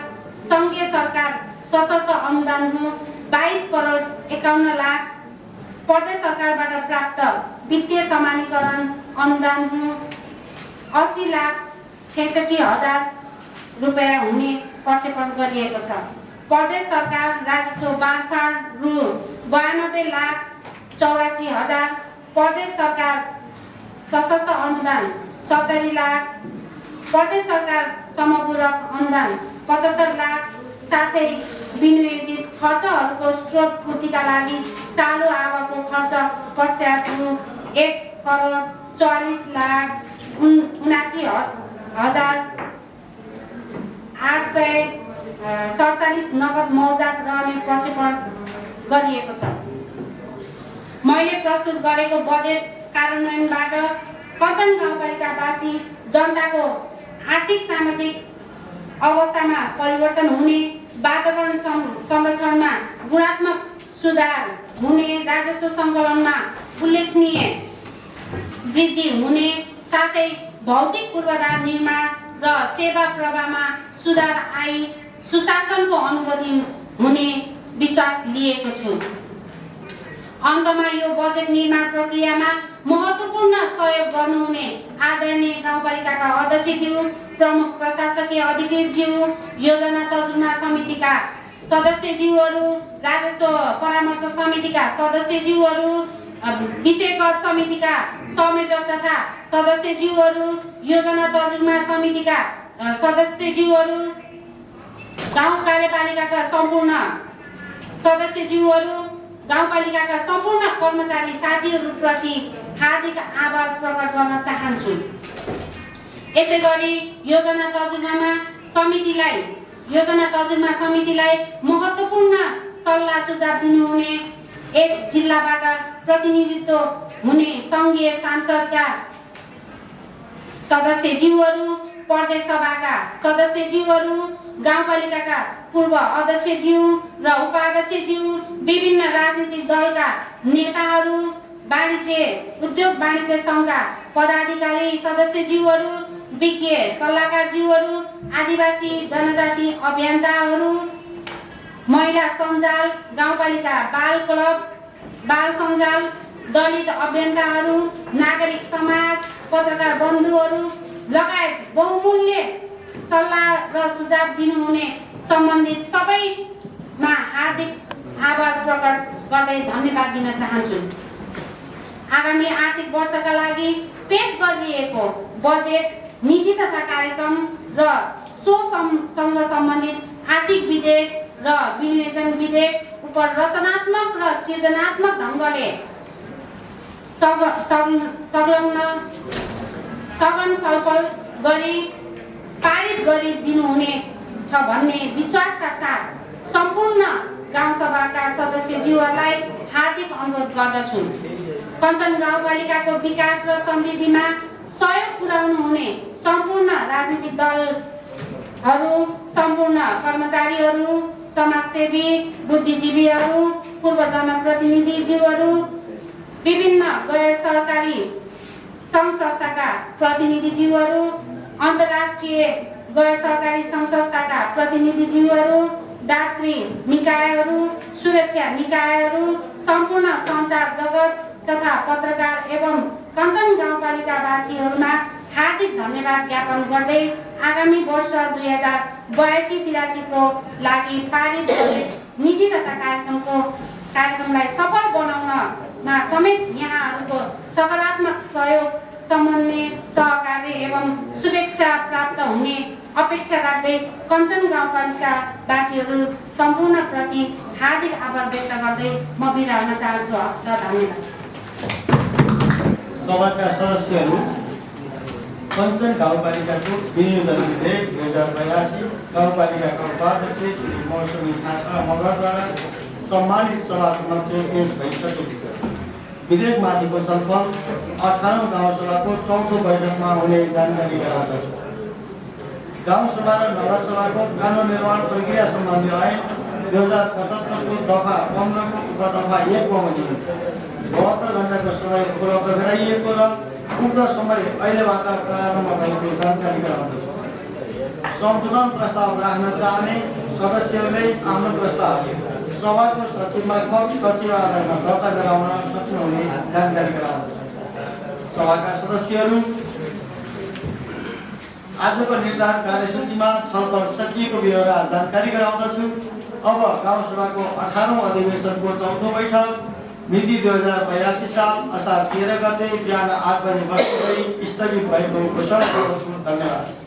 सङ्घीय सरकार सशर्त अनुदान रु 22 करोड 51 लाख, प्रदेश सरकारबाट प्राप्त वित्तीय समानीकरण अनुदान रु 80 लाख 66 हजार रुपैयाँ हुने प्रक्षेपण गरिएको छ। प्रदेश सरकार राजस्व बाँडफाँड रु 92 लाख 84 हजार, प्रदेश सरकार सशर्त अनुदान 70 लाख, प्रदेश सरकार समपूरक अनुदान 75 लाख, साथै विनियोजित खर्चहरूको स्रोत पूर्तिका लागि चालु आवकको खर्च पश्चात रु 1 करोड 44 लाख 79 हजार 847 नगद मौजात रहने प्रक्षेपण गरिएको छ। मैले प्रस्तुत गरेको बजेट कार्यान्वयनबाट कञ्चन गाउँपालिकावासी जनताको आर्थिक सामाजिक अवस्थामा परिवर्तन हुने, वातावरण संरक्षणमा गुणात्मक सुधार हुने, राजस्व सङ्कलनमा उल्लेखनीय वृद्धि हुने, साथै भौतिक पूर्वाधार निर्माण र सेवा प्रवाहमा सुधार आई सुशासनको अनुभूति हुने विश्वास लिएको छु। अन्तमा यो बजेट निर्माण प्रक्रियामा महत्त्वपूर्ण सहयोग गर्नुहुने आदरणीय गाउँपालिकाका अध्यक्षज्यू, प्रमुख प्रशासकीय अधिकृतज्यू, योजना तर्जुमा समितिका सदस्यज्यूहरू, राजस्व परामर्श समितिका सदस्यज्यूहरू, विषयगत समितिका संयोजक तथा सदस्यज्यूहरू, योजना तर्जुमा समितिका सदस्यज्यूहरू, गाउँ कार्यपालिकाका सम्पूर्ण सदस्यज्यूहरू, गाउँपालिकाका सम्पूर्ण कर्मचारी साथीहरूप्रति हार्दिक आभार प्रकट गर्न चाहन्छु। यसै गरी योजना तर्जुमा समितिलाई महत्त्वपूर्ण सल्लाह सुझाव दिनुहुने, यस जिल्लाबाट प्रतिनिधित्व हुने सङ्घीय सांसदका सदस्यज्यूहरू, प्रदेश सभाका सदस्यज्यूहरू, गाउँपालिकाका पूर्व अध्यक्षज्यू र उपाध्यक्षज्यू, विभिन्न राजनीतिक दलका नेताहरू, उद्योग वाणिज्य सङ्घका पदाधिकारी सदस्यज्यूहरू, विज्ञ सल्लाहकारज्यूहरू, आदिवासी जनजाति अभियन्ताहरू, महिला सञ्जाल, गाउँपालिका बाल क्लब, बाल सञ्जाल, दलित अभियन्ताहरू, नागरिक समाज, पत्रकार बन्धुहरू लगायत बहुमूल्य सल्लाह र सुझाव दिनुहुने सम्बन्धित सबैमा हार्दिक आभार प्रकट गर्दै धन्यवाद दिन चाहन्छु। आगामी आर्थिक वर्षका लागि पेश गरिएको बजेट, नीति तथा कार्यक्रम र सोसँग सम्बन्धित आर्थिक विधेयक र विनियोजन विधेयक उप रचनात्मक र सृजनात्मक ढङ्गले सघन छलफल गरी पारित गरिदिनुहुने छ भन्ने विश्वासका साथ सम्पूर्ण गाउँसभाका सदस्यज्यूहरूलाई हार्दिक अनुरोध गर्दछु। कञ्चन गाउँपालिकाको विकास र समृद्धिमा सहयोग पुर्याउनु हुने सम्पूर्ण राजनीतिक दलहरू, सम्पूर्ण कर्मचारीहरू, समाजसेवी, बुद्धिजीवीहरू, पूर्व जनप्रतिनिधिज्यूहरू, विभिन्न गैर सरकारी सङ्घ संस्थाका प्रतिनिधिज्यूहरू, अन्तर्राष्ट्रिय गैर सरकारी सङ्घ संस्थाका प्रतिनिधिज्यूहरू, दात्री निकायहरू, सुरक्षा निकायहरू, सम्पूर्ण सञ्चार जगत तथा पत्रकार एवं कञ्चन गाउँपालिकावासीहरूमा हार्दिक धन्यवाद ज्ञापन गर्दै आगामी वर्ष 2082-83 को लागि पारित नीति तथा कार्यक्रमलाई सफल बनाउनमा समेत यहाँहरूको सकारात्मक सहयोग, समन्वय, सहकार्य एवं शुभेच्छा प्राप्त हुने अपेक्षा राख्दै कञ्चन गाउँपालिकावासीहरू सम्पूर्ण प्रति हार्दिक आभार व्यक्त गर्दै म बिदा हुन चाहन्छु। हस् त, धन्यवाद। सभाका सदस्यहरू, कञ्चन गाउँपालिकाको विनियोजन विधेयक 2082 गाउँपालिकाका उपाध्यक्ष श्री मौसमी थापा मगरद्वारा सम्मानित सभा समक्ष पेश भइसकेको छ। विधेयकमाथिको छलफल 18औं गाउँसभाको 4औं बैठकमा हुने जानकारी गराउँदछु। गाउँसभा र नगरसभाको कानुन निर्माण प्रक्रिया सम्बन्धी ऐन 2075 को दफा 15 को उपदफा 1 बमोजिम 72 घण्टाको समय उपलब्ध गराइएको र उक्त समय अहिलेबाट प्रारम्भ भएको जानकारी गराउँदछु। संशोधन प्रस्ताव राख्न चाहने सदस्यहरूले आफ्नो प्रस्ताव सभाको सचिव मार्फत सचिवालयमा दर्ता गराउन सक्नुहुने जानकारी गराउँदछु। सभाका सदस्यहरू, आजको निर्धारित कार्यसूचीमा छलफल सकिएको बेहोरा जानकारी गराउँदछु। अब गाउँसभाको 18औं अधिवेशनको 4औं बैठक मिति 2082 साल असार 13 गते बिहान 8 बजे बस्दै स्थगित भएको घोषणा गर्दछु। धन्यवाद।